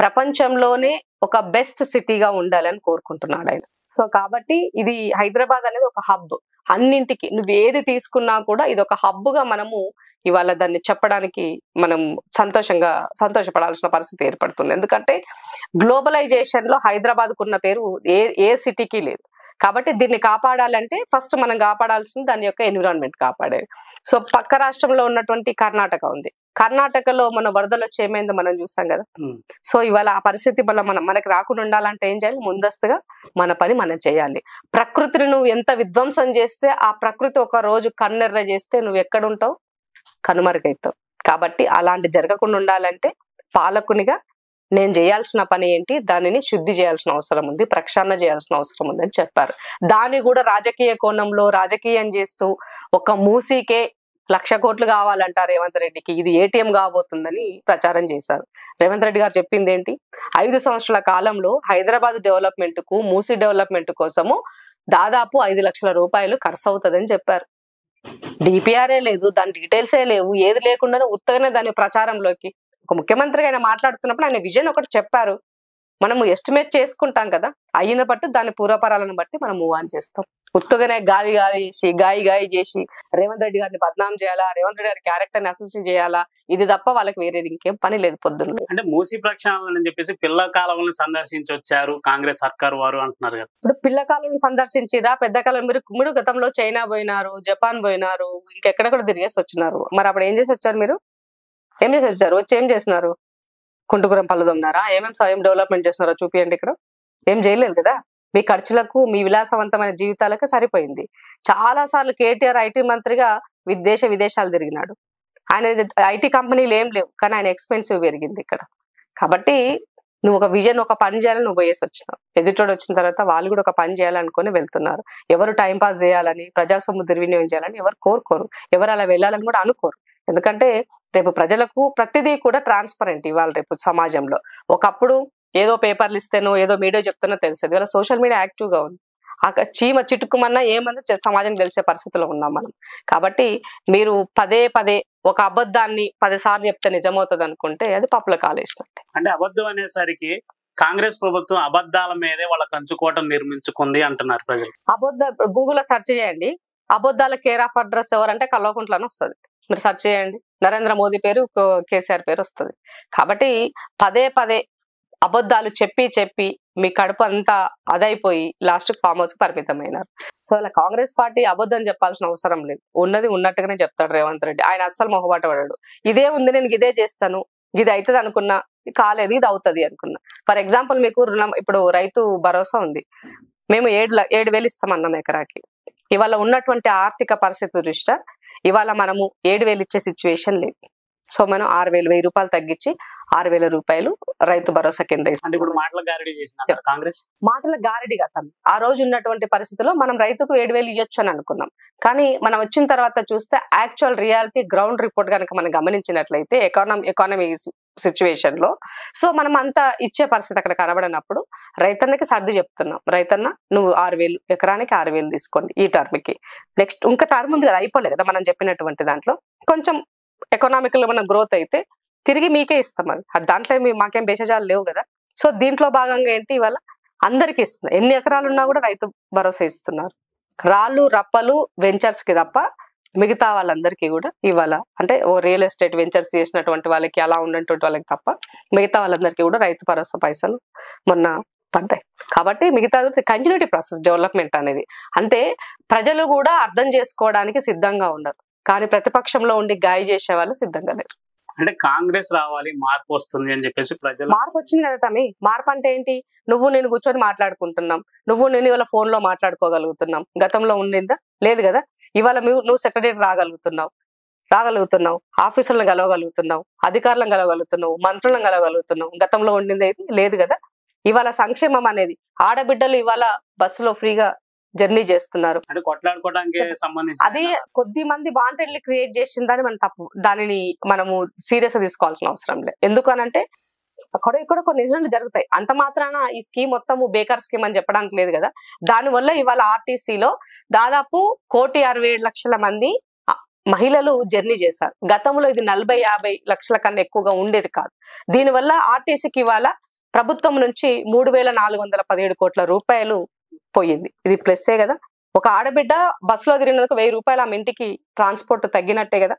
B: ప్రపంచంలోనే ఒక బెస్ట్ సిటీగా ఉండాలని కోరుకుంటున్నాడు ఆయన. సో కాబట్టి ఇది హైదరాబాద్ అనేది ఒక హబ్. అన్నింటికి నువ్వు ఏది తీసుకున్నా కూడా ఇది ఒక హబ్ గా మనము ఇవాళ దాన్ని చెప్పడానికి మనం సంతోషపడాల్సిన పరిస్థితి ఏర్పడుతుంది. ఎందుకంటే గ్లోబలైజేషన్ లో హైదరాబాద్ కున్న పేరు ఏ సిటీకి లేదు. కాబట్టి దీన్ని కాపాడాలంటే ఫస్ట్ మనం కాపాడాల్సింది దాని యొక్క ఎన్విరాన్మెంట్ కాపాడేది. సో పక్క రాష్ట్రంలో ఉన్నటువంటి కర్ణాటక ఉంది. కర్ణాటకలో మన వరదలు వచ్చి ఏమైందో మనం చూసాం కదా. సో ఇవాళ ఆ పరిస్థితి వల్ల మనకి రాకుండా ఉండాలంటే ఏం చేయాలి? ముందస్తుగా మన పని మనం చేయాలి. ప్రకృతిని నువ్వు ఎంత విధ్వంసం చేస్తే ఆ ప్రకృతి ఒక రోజు కన్నెర్ర చేస్తే నువ్వు ఎక్కడుంటావు? కనుమరుగైతావు. కాబట్టి అలాంటి జరగకుండా ఉండాలంటే పాలకునిగా నేను చేయాల్సిన పని ఏంటి? దానిని శుద్ధి చేయాల్సిన అవసరం ఉంది, ప్రక్షాళన చేయాల్సిన అవసరం ఉంది అని చెప్పారు. దాన్ని కూడా రాజకీయ కోణంలో రాజకీయం చేస్తూ ఒక మూసీకే 1,00,000 కోట్లు కావాలంట రేవంత్ రెడ్డికి, ఇది ఏటీఎం కాబోతుందని ప్రచారం చేశారు. రేవంత్ రెడ్డి గారు చెప్పింది ఏంటి? 5 సంవత్సరాల కాలంలో హైదరాబాద్ డెవలప్మెంట్ కు, మూసీ డెవలప్మెంట్ కోసము దాదాపు 5 లక్షల రూపాయలు ఖర్చు అవుతుందని చెప్పారు. డిపిఆర్ఏ లేదు, దాని డీటెయిల్సే లేవు, ఏది లేకుండానే ఉత్తగానే దాని ప్రచారంలోకి ఒక ముఖ్యమంత్రిగా ఆయన మాట్లాడుతున్నప్పుడు ఆయన విజన్ ఒకటి చెప్పారు. మనము ఎస్టిమేట్ చేసుకుంటాం కదా, అయిన బట్టి దాని పూర్వపరాలను బట్టి మనం మూవ్ ఆన్ చేస్తాం. ఉత్తగానే గాయి చేసి రేవంత్ రెడ్డి గారిని బద్నాం చేయాలా, రేవంత్ రెడ్డి గారి క్యారెక్టర్ ని అసెసిన్ చేయాలా, ఇది తప్ప వాళ్ళకి వేరేది ఇంకేం పని లేదు పొద్దున్న.
A: అంటే మూసీ ప్రక్షాళన అని చెప్పేసి పిల్ల కాలంలో సందర్శించి వచ్చారు కాంగ్రెస్ సర్కారు వారు అంటున్నారు కదా.
B: ఇప్పుడు పిల్ల కాలం సందర్శించిరా, పెద్ద కాలం మీరు గతంలో చైనా పోయినారు, జపాన్ పోయినారు, ఇంకెక్కడ తిరిగేసి వచ్చినారు. మరి అప్పుడు ఏం చేసి వచ్చారు? మీరు ఏం చేసి వచ్చారు? వచ్చి ఏం చేసినారు? కుంటుకురం పళ్ళు దొమ్మినారా? ఏం డెవలప్మెంట్ చేస్తున్నారో చూపియండి. ఇక్కడ ఏం చేయలేదు కదా. మీ ఖర్చులకు, మీ విలాసవంతమైన జీవితాలకు సరిపోయింది. చాలా సార్లు కేటీఆర్ ఐటీ మంత్రిగా విదేశాలు తిరిగినాడు. ఆయన ఐటీ కంపెనీలు ఏం లేవు, కానీ ఆయన ఎక్స్పెన్సివ్ పెరిగింది ఇక్కడ. కాబట్టి నువ్వు ఒక విజన్, ఒక పని చేయాలని నువ్వు పోయేసి వచ్చినావు. ఎదుటోడు వచ్చిన తర్వాత వాళ్ళు కూడా ఒక పని చేయాలనుకుని వెళ్తున్నారు. ఎవరు టైం పాస్ చేయాలని, ప్రజాసొమ్ము దుర్వినియోగం చేయాలని ఎవరు కోరుకోరు, ఎవరు అలా వెళ్ళాలని కూడా అనుకోరు. ఎందుకంటే రేపు ప్రజలకు ప్రతిదీ కూడా ట్రాన్స్పరెంట్ ఇవ్వాలి. రేపు సమాజంలో ఒకప్పుడు ఏదో పేపర్లు ఇస్తేనో ఏదో మీడియా చెప్తానో తెలిసేది, ఇలా సోషల్ మీడియా యాక్టివ్ గా ఉంది. చీమ చిట్టుకుమన్నా ఏమన్నా సమాజం తెలిసే పరిస్థితిలో ఉన్నాం మనం. కాబట్టి మీరు పదే ఒక అబద్ధాన్ని 10 సార్లు చెప్తే నిజమవుతుంది అనుకుంటే అది పప్పుల కాలేసినట్టే.
A: అంటే అబద్ధం అనేసరికి కాంగ్రెస్ ప్రభుత్వం అబద్ధాల మీదే వాళ్ళ కంచుకోటం నిర్మించుకుంది అంటున్నారు ప్రజలు.
B: గూగుల్లో సెర్చ్ చేయండి, అబద్ధాల కేర్ ఆఫ్ అడ్రస్ ఎవరంటే కల్వకుంట్లని వస్తుంది. మీరు సెర్చ్ చేయండి, నరేంద్ర మోదీ పేరు, కేసీఆర్ పేరు వస్తుంది. కాబట్టి పదే అబద్ధాలు చెప్పి మీ కడుపు అంతా అదైపోయి లాస్ట్ ఫామ్ హౌస్ పరిమితమైనారు. సో అలా కాంగ్రెస్ పార్టీ అబద్ధం చెప్పాల్సిన అవసరం లేదు, ఉన్నది ఉన్నట్టుగానే చెప్తాడు రేవంత్ రెడ్డి. ఆయన అస్సలు మొహమాట పడాడు. ఇదే ఉంది, నేను ఇదే చేస్తాను, ఇది అవుతుంది అనుకున్నా, కాలేదు, ఇది అవుతుంది అనుకున్నా. ఫర్ ఎగ్జాంపుల్ మీకు రుణం, ఇప్పుడు రైతు భరోసా ఉంది, మేము 7,000 ఇస్తామన్నాం ఎకరాకి. ఇవాళ ఉన్నటువంటి ఆర్థిక పరిస్థితి దృష్ట్యా ఇవాళ మనము 7,000 ఇచ్చే సిచ్యువేషన్ లేదు. సో మనం 6,000, 1,000 రూపాయలు తగ్గించి 6,000 రూపాయలు రైతు భరోసా కింద ఇస్తాం.
A: ఇప్పుడు మాటల గారడీ చేసిన కాంగ్రెస్,
B: మాటల గారడిగా తను ఆ రోజు ఉన్నటువంటి పరిస్థితిలో మనం రైతుకు 7,000 ఇవ్వచ్చు అని అనుకున్నాం. కానీ మనం వచ్చిన తర్వాత చూస్తే యాక్చువల్ రియాలిటీ గ్రౌండ్ రిపోర్ట్ కనుక మనం గమనించినట్లయితే ఎకానమీ సిచ్యువేషన్ లో సో మనం అంతా ఇచ్చే పరిస్థితి అక్కడ కనబడినప్పుడు రైతన్నకి సర్ది చెప్తున్నాం, రైతన్న నువ్వు 6,000 ఎకరానికి 6,000 తీసుకోండి ఈ టర్మ్ కి. నెక్స్ట్ ఇంకా టర్మ్ ఉంది కదా, అయిపోలేదు కదా మనం చెప్పినటువంటి దాంట్లో. కొంచెం ఎకనామికల్ మన గ్రోత్ అయితే తిరిగి మీకే ఇస్తాం. అది దాంట్లో మాకేం బేషజాలు లేవు కదా. సో దీంట్లో భాగంగా ఏంటి, ఇవాళ అందరికి ఇస్తున్నారు. ఎన్ని ఎకరాలు ఉన్నా కూడా రైతు భరోసా ఇస్తున్నారు. రాళ్ళు రప్పలు వెంచర్స్ కి తప్ప మిగతా వాళ్ళందరికీ కూడా ఇవాళ అంటే ఓ రియల్ ఎస్టేట్ వెంచర్స్ చేసినటువంటి వాళ్ళకి, అలా ఉన్నటువంటి వాళ్ళకి తప్ప మిగతా వాళ్ళందరికీ కూడా రైతు భరోసా పైసలు మొన్న పడ్డాయి. కాబట్టి మిగతా కంటిన్యూటీ ప్రాసెస్ డెవలప్మెంట్ అనేది. అంటే ప్రజలు కూడా అర్థం చేసుకోవడానికి సిద్ధంగా ఉన్నారు, కానీ ప్రతిపక్షంలో ఉండి గాయ చేసే వాళ్ళు సిద్ధంగా లేరు.
A: అంటే కాంగ్రెస్ రావాలి, మార్పు వస్తుంది అని చెప్పేసి ప్రజలు.
B: మార్పు వచ్చింది కదా తమ్మి. మార్పు అంటే ఏంటి, నువ్వు నేను కూర్చొని మాట్లాడుకుంటున్నాం, నువ్వు నేను ఇవాళ ఫోన్ లో మాట్లాడుకోగలుగుతున్నాం. గతంలో ఉండిందా? లేదు కదా. ఇవాళ నువ్వు సెక్రటరీ రాగలుగుతున్నావు, ఆఫీసులను కలవగలుగుతున్నావు, అధికారులను కలవగలుగుతున్నావు, మంత్రులను కలవగలుగుతున్నావు. గతంలో ఉండింది అయితే లేదు కదా. ఇవాళ సంక్షేమం అనేది ఆడబిడ్డలు ఇవాళ బస్సులో ఫ్రీగా జర్నీ చేస్తున్నారు.
A: అంటే కొట్లాడుకోవడానికి సంబంధించి
B: అది కొద్ది మంది వాంటెడ్లీ క్రియేట్ చేసిందని మనం తప్పు, దానిని మనము సీరియస్ గా తీసుకోవాల్సిన అవసరం లేదు. ఎందుకనంటే ఇక్కడ కొన్ని నిజాలు జరుగుతాయి. అంత మాత్రాన ఈ స్కీమ్ మొత్తము బేకార్ స్కీమ్ అని చెప్పడానికి లేదు కదా. దానివల్ల ఇవాళ ఆర్టీసీలో దాదాపు 1,67,00,000 మంది మహిళలు జర్నీ చేశారు. గతంలో ఇది 40-50 లక్షల కన్నా ఎక్కువగా ఉండేది కాదు. దీనివల్ల ఆర్టీసీకి ఇవాళ ప్రభుత్వం నుంచి 3,417 కోట్ల రూపాయలు పోయింది. ఇది ప్లస్సే కదా. ఒక ఆడబిడ్డ బస్సులో తిరిగినందుకు 1,000 రూపాయలు ఆమె ఇంటికి ట్రాన్స్పోర్ట్ తగ్గినట్టే కదా.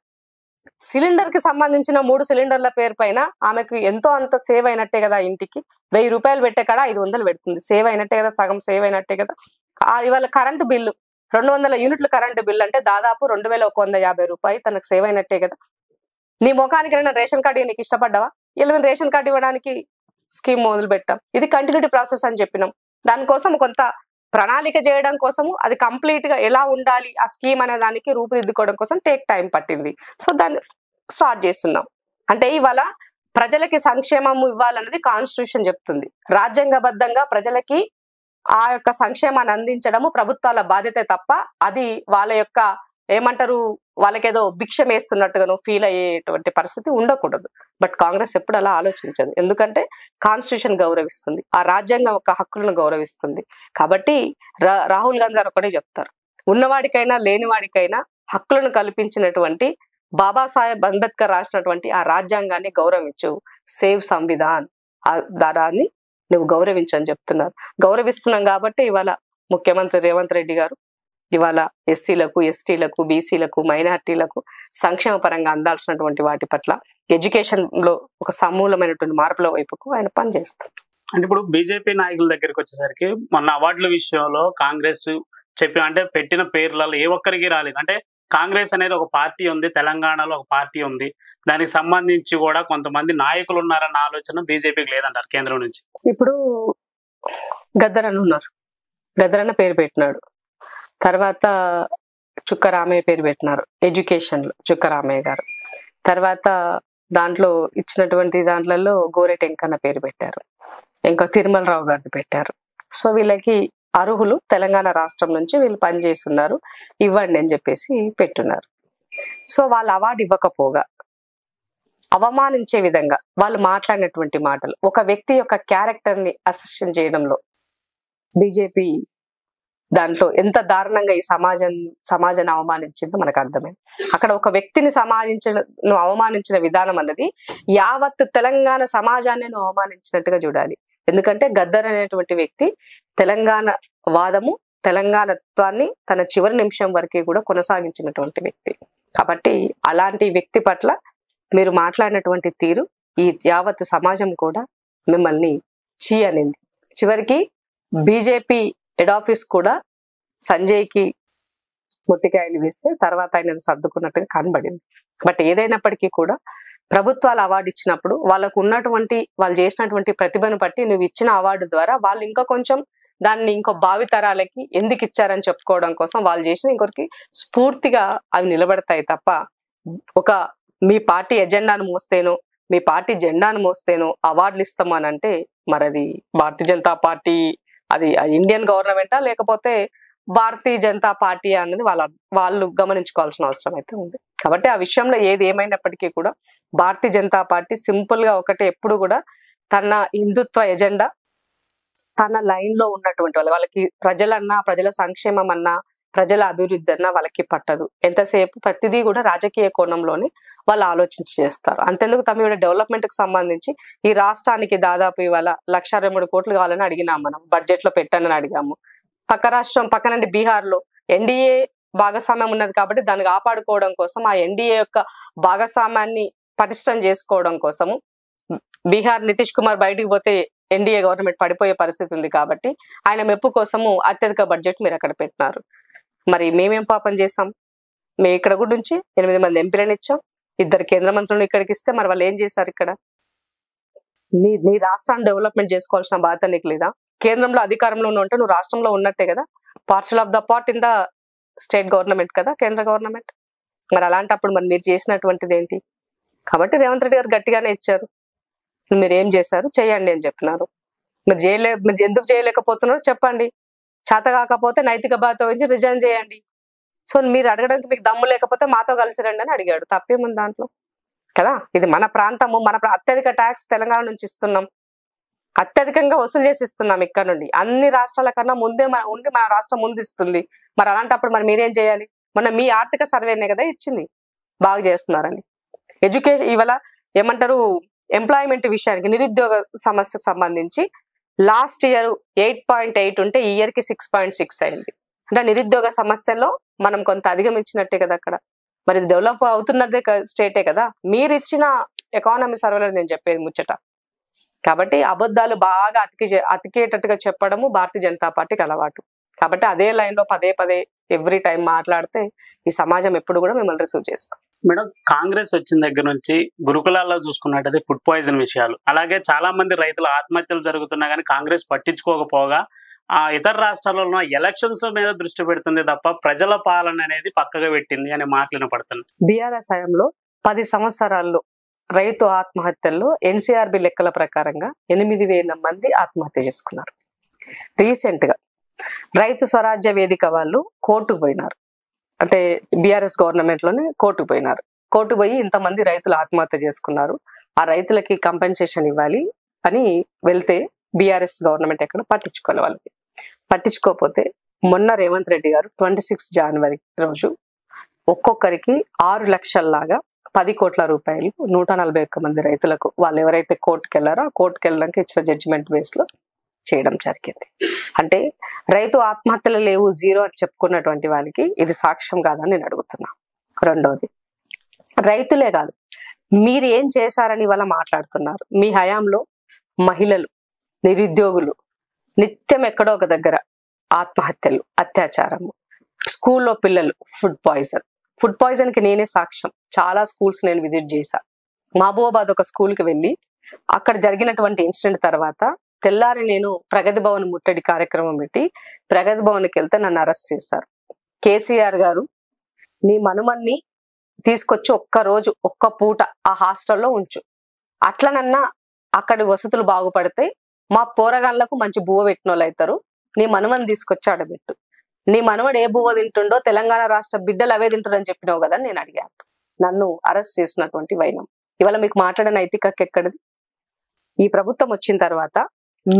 B: సిలిండర్ కి సంబంధించిన 3 సిలిండర్ల పేరు పైన ఆమెకు ఎంతో అంత సేవ్ అయినట్టే కదా. ఇంటికి 1,000 రూపాయలు పెట్టే కాడ 500 పెడుతుంది, సేవ్ అయినట్టే కదా, సగం సేవ్ అయినట్టే కదా. ఇవాళ కరెంటు బిల్లు 200 యూనిట్ల కరెంటు బిల్లు అంటే దాదాపు 2,150 రూపాయలు తనకు సేవ్ అయినట్టే కదా. నీ ముఖానికి రేషన్ కార్డు నీకు ఇష్టపడ్డావా? ఇలా రేషన్ కార్డు ఇవ్వడానికి స్కీమ్ మొదలు పెట్టాం. ఇది కంటిన్యూటీ ప్రాసెస్ అని చెప్పినాం. దానికోసం కొంత ప్రణాళిక చేయడం కోసము, అది కంప్లీట్ గా ఎలా ఉండాలి ఆ స్కీమ్ అనే దానికి రూపుదిద్దుకోవడం కోసం టైం పట్టింది. సో దాన్ని స్టార్ట్ చేస్తున్నాం. అంటే ఇవాళ ప్రజలకి సంక్షేమం ఇవ్వాలన్నది కాన్స్టిట్యూషన్ చెప్తుంది. రాజ్యాంగబద్ధంగా ప్రజలకి ఆ యొక్క సంక్షేమాన్ని అందించడము ప్రభుత్వాల బాధ్యత తప్ప అది వాళ్ళ యొక్క ఏమంటారు, వాళ్ళకేదో భిక్షం వేస్తున్నట్టుగానో ఫీల్ అయ్యేటువంటి పరిస్థితి ఉండకూడదు. బట్ కాంగ్రెస్ ఎప్పుడు అలా ఆలోచించదు. ఎందుకంటే కాన్స్టిట్యూషన్ గౌరవిస్తుంది, ఆ రాజ్యాంగం యొక్క హక్కులను గౌరవిస్తుంది. కాబట్టి రాహుల్ గాంధీ గారు ఒకటే చెప్తారు, ఉన్నవాడికైనా లేనివాడికైనా హక్కులను కల్పించినటువంటి బాబాసాహెబ్ అంబేద్కర్ రాసినటువంటి ఆ రాజ్యాంగాన్ని గౌరవించు, సేవ్ సంవిధాన్, ఆ దారాన్ని నువ్వు గౌరవించని చెప్తున్నారు. గౌరవిస్తున్నాం కాబట్టి ఇవాళ ముఖ్యమంత్రి రేవంత్ రెడ్డి గారు ఇవాళ ఎస్సీలకు, ఎస్టీలకు, బీసీలకు, మైనార్టీలకు సంక్షేమ పరంగా అందాల్సినటువంటి వాటి పట్ల ఎడ్యుకేషన్ లో ఒక సమూలమైనటువంటి మార్పుల వైపుకు ఆయన పనిచేస్తారు.
A: అంటే ఇప్పుడు బీజేపీ నాయకుల దగ్గరికి వచ్చేసరికి మొన్న అవార్డుల విషయంలో కాంగ్రెస్ అంటే పెట్టిన పేర్లలో ఏ ఒక్కరికి రాలేదు. అంటే కాంగ్రెస్ అనేది ఒక పార్టీ ఉంది, తెలంగాణలో ఒక పార్టీ ఉంది, దానికి సంబంధించి కూడా కొంతమంది నాయకులు ఉన్నారన్న ఆలోచన బీజేపీకి లేదంటారు కేంద్రం నుంచి.
B: ఇప్పుడు గద్దరన్న ఉన్నారు, గద్దరన్న పేరు పెట్టినాడు. తర్వాత చుక్కరామయ్య పేరు పెట్టినారు ఎడ్యుకేషన్ లో, చుక్కరామయ్య గారు. తర్వాత దాంట్లో ఇచ్చినటువంటి దాంట్లలో గోరెటి వెంకన్న పేరు పెట్టారు, ఇంకా తిరుమల రావు గారిది పెట్టారు. సో వీళ్ళకి అర్హులు, తెలంగాణ రాష్ట్రం నుంచి వీళ్ళు పనిచేస్తున్నారు, ఇవ్వండి అని చెప్పేసి పెట్టున్నారు. సో వాళ్ళు అవార్డు ఇవ్వకపోగా అవమానించే విధంగా వాళ్ళు మాట్లాడినటువంటి మాటలు, ఒక వ్యక్తి యొక్క క్యారెక్టర్ ని అసెషన్ చేయడంలో బీజేపీ దాంట్లో ఎంత దారుణంగా ఈ సమాజాన్ని అవమానించిందో మనకు అర్థమైంది. అక్కడ ఒక వ్యక్తిని అవమానించిన విధానం అన్నది యావత్ తెలంగాణ సమాజాన్ని అవమానించినట్టుగా చూడాలి. ఎందుకంటే గద్దర్ అనేటువంటి వ్యక్తి తెలంగాణ వాదము, తెలంగాణత్వాన్ని తన చివరి నిమిషం వరకు కూడా కొనసాగించినటువంటి వ్యక్తి. కాబట్టి అలాంటి వ్యక్తి పట్ల మీరు మాట్లాడినటువంటి తీరు ఈ యావత్ సమాజం కూడా మిమ్మల్ని చీ అనింది. చివరికి బీజేపీ హెడ్ ఆఫీస్ కూడా సంజయ్కి మొట్టికాయలు వేస్తే తర్వాత ఆయన సర్దుకున్నట్టుగా కనబడింది. బట్ ఏదైనప్పటికీ కూడా ప్రభుత్వాలు అవార్డు ఇచ్చినప్పుడు వాళ్ళకు ఉన్నటువంటి వాళ్ళు చేసినటువంటి ప్రతిభను బట్టి నువ్వు ఇచ్చిన అవార్డు ద్వారా వాళ్ళు ఇంకా కొంచెం దాన్ని ఇంకో భావితరాలకి ఎందుకు ఇచ్చారని చెప్పుకోవడం కోసం వాళ్ళు చేసిన ఇంకొకరికి స్ఫూర్తిగా అవి నిలబడతాయి తప్ప ఒక మీ పార్టీ ఎజెండాను మోస్తేనో మీ పార్టీ జెండాను మోస్తేనో అవార్డులు ఇస్తామనంటే మరి అది భారతీయ జనతా పార్టీ అది ఇండియన్ గవర్నమెంటా లేకపోతే భారతీయ జనతా పార్టీ అనేది వాళ్ళు గమనించుకోవాల్సిన అవసరం అయితే ఉంది. కాబట్టి ఆ విషయంలో ఏది ఏమైనప్పటికీ కూడా భారతీయ జనతా పార్టీ సింపుల్ గా ఒకటే ఎప్పుడు కూడా తన హిందుత్వ ఎజెండా తన లైన్ లో ఉన్నటువంటి వాళ్ళకి ప్రజలన్నా ప్రజల సంక్షేమం అన్నా ప్రజల అభివృద్ధి అన్నా వాళ్ళకి పట్టదు. ఎంతసేపు ప్రతిదీ కూడా రాజకీయ కోణంలోనే వాళ్ళు ఆలోచించి చేస్తారు. అంతెందుకు తమ డెవలప్మెంట్ కి సంబంధించి ఈ రాష్ట్రానికి దాదాపు ఇవాళ 1,23 కోట్లు కావాలని అడిగినాం, మనం బడ్జెట్ లో పెట్టానని అడిగాము. పక్క రాష్ట్రం పక్కనండి బీహార్ లో ఎన్డీఏ భాగస్వామ్యం ఉన్నది కాబట్టి దాన్ని కాపాడుకోవడం కోసం ఆ ఎన్డీఏ యొక్క భాగస్వామ్యాన్ని పటిష్టం చేసుకోవడం కోసము బీహార్ నితీష్ కుమార్ బయటికి పోతే ఎన్డీఏ గవర్నమెంట్ పడిపోయే పరిస్థితి ఉంది కాబట్టి ఆయన మెప్పు కోసము అత్యధిక బడ్జెట్ మీరు అక్కడ పెట్టినారు. మరి మేమేం పాపం చేసాం? మేము ఇక్కడ కూడా నుంచి 8 మంది ఎంపీలను ఇచ్చాం, 2 కేంద్ర మంత్రులను ఇక్కడికి ఇస్తే మరి వాళ్ళు ఏం చేశారు? ఇక్కడ నీ రాష్ట్రాన్ని డెవలప్మెంట్ చేసుకోవాల్సిన బాధ్యత నీకు లేదా? కేంద్రంలో అధికారంలో ఉంటే నువ్వు రాష్ట్రంలో ఉన్నట్టే కదా, partial of the part in the state government కదా, కేంద్ర గవర్నమెంట్. మరి అలాంటప్పుడు మరి మీరు చేసినటువంటిది ఏంటి? కాబట్టి రేవంత్ రెడ్డి గారు గట్టిగానే ఇచ్చారు, మీరు ఏం చేశారు చేయండి అని చెప్పినారు. మీరు ఎందుకు చేయలేకపోతున్నారో చెప్పండి, చేత కాకపోతే నైతిక బాధ్యత వహించి రిజైన్ చేయండి. సో మీరు అడగడానికి మీకు దమ్ము లేకపోతే మాతో కలిసి రండి అని అడిగాడు, తప్పేముంది దాంట్లో కదా? ఇది మన ప్రాంతము, అత్యధిక ట్యాక్స్ తెలంగాణ నుంచి ఇస్తున్నాం, అత్యధికంగా వసూలు చేసి ఇస్తున్నాం ఇక్కడ నుండి, అన్ని రాష్ట్రాల కన్నా ముందే మన రాష్ట్రం ముందు ఇస్తుంది. మరి అలాంటప్పుడు మరి మీరేం చేయాలి? మీ ఆర్థిక సర్వేనే కదా ఇచ్చింది, బాగా చేస్తున్నారని. ఎడ్యుకేషన్ ఇవాళ ఏమంటారు, ఎంప్లాయ్మెంట్ విషయానికి నిరుద్యోగ సమస్యకు సంబంధించి లాస్ట్ ఇయర్ 8.8 ఉంటే ఈ ఇయర్ కి 6.6 అయింది. అంటే నిరుద్యోగ సమస్యలో మనం కొంత అధిగమించినట్టే కదా అక్కడ. మరి ఇది డెవలప్ అవుతున్నదే స్టేటే కదా, మీరు ఇచ్చిన ఎకానమీ సర్వేలో నేను చెప్పేది ముచ్చట. కాబట్టి అబద్ధాలు బాగా అతికేటట్టుగా చెప్పడము భారతీయ జనతా పార్టీకి అలవాటు. కాబట్టి అదే లైన్ లో పదే ఎవ్రీ టైం మాట్లాడితే ఈ సమాజం ఎప్పుడు కూడా మిమ్మల్ని రిసీవ్ చేసుకో.
A: మేడం, కాంగ్రెస్ వచ్చిన దగ్గర నుంచి గురుకులాల్లో చూసుకున్నట్టయితే ఫుడ్ పాయిజన్ విషయాలు, అలాగే చాలా మంది రైతుల ఆత్మహత్యలు జరుగుతున్నా కానీ కాంగ్రెస్ పట్టించుకోకపోగా ఇతర రాష్ట్రాలలో ఎలక్షన్స్ మీద దృష్టి పెడుతుంది తప్ప ప్రజల పాలన అనేది పక్కగా పెట్టింది అనే మాటలు పడుతుంది.
B: బీఆర్ఎస్ హయాంలో 10 సంవత్సరాల్లో రైతు ఆత్మహత్యల్లో ఎన్సీఆర్బి లెక్కల ప్రకారంగా 8,000 మంది ఆత్మహత్య చేసుకున్నారు. రీసెంట్ గా రైతు స్వరాజ్య వేదిక వాళ్ళు కోర్టుకు పోయినారు, అంటే బీఆర్ఎస్ గవర్నమెంట్ లోనే కోర్టుకు పోయినారు. కోర్టు పోయి ఇంతమంది రైతులు ఆత్మహత్య చేసుకున్నారు, ఆ రైతులకి కంపెన్సేషన్ ఇవ్వాలి అని వెళ్తే బీఆర్ఎస్ గవర్నమెంట్ ఎక్కడ పట్టించుకోవాలి. వాళ్ళకి పట్టించుకోకపోతే మొన్న రేవంత్ రెడ్డి గారు 26 జనవరి రోజు ఒక్కొక్కరికి 6 లక్షల్లాగా 10 కోట్ల రూపాయలు 141 మంది రైతులకు వాళ్ళు ఎవరైతే కోర్టుకు వెళ్ళారో ఆ కోర్టుకు వెళ్ళడానికి ఇచ్చిన జడ్జిమెంట్ బేస్ లో చేయడం జరిగింది. అంటే రైతు ఆత్మహత్యలు లేవు, 0 అని చెప్పుకున్నటువంటి వాళ్ళకి ఇది సాక్ష్యం కాదని నేను అడుగుతున్నా. రెండోది, రైతులే కాదు మీరు ఏం చేశారని ఇవాళ మాట్లాడుతున్నారు. మీ హయాంలో మహిళలు, నిరుద్యోగులు నిత్యం ఎక్కడో ఒక దగ్గర ఆత్మహత్యలు, అత్యాచారము, స్కూల్లో పిల్లలు ఫుడ్ పాయిజన్ కి నేనే సాక్ష్యం. చాలా స్కూల్స్ నేను విజిట్ చేశా. మహబూబాబాద్ ఒక స్కూల్ కి వెళ్ళి అక్కడ జరిగినటువంటి ఇన్సిడెంట్ తర్వాత తెల్లారి నేను ప్రగతి భవన్ ముట్టడి కార్యక్రమం పెట్టి ప్రగతి భవన్కి వెళ్తే నన్ను అరెస్ట్ చేశారు. కేసీఆర్ గారు నీ మనుమన్ని తీసుకొచ్చి ఒక్క పూట ఆ హాస్టల్లో ఉంచు, అట్లనన్నా అక్కడి వసతులు బాగుపడితే మా పోరగాళ్లకు మంచి బువ్వ పెట్టిన వాళ్ళు అవుతారు, నీ మనుమని తీసుకొచ్చి ఆడబెట్టు, నీ మనవడు ఏ బువ్వ తింటుండో తెలంగాణ రాష్ట్ర బిడ్డలు అవే తింటుండని చెప్పినావు కదా నేను అడిగాను. నన్ను అరెస్ట్ చేసినటువంటి వైనం ఇవాళ మీకు మాట్లాడే నైతికత ఎక్కడిది? ఈ ప్రభుత్వం వచ్చిన తర్వాత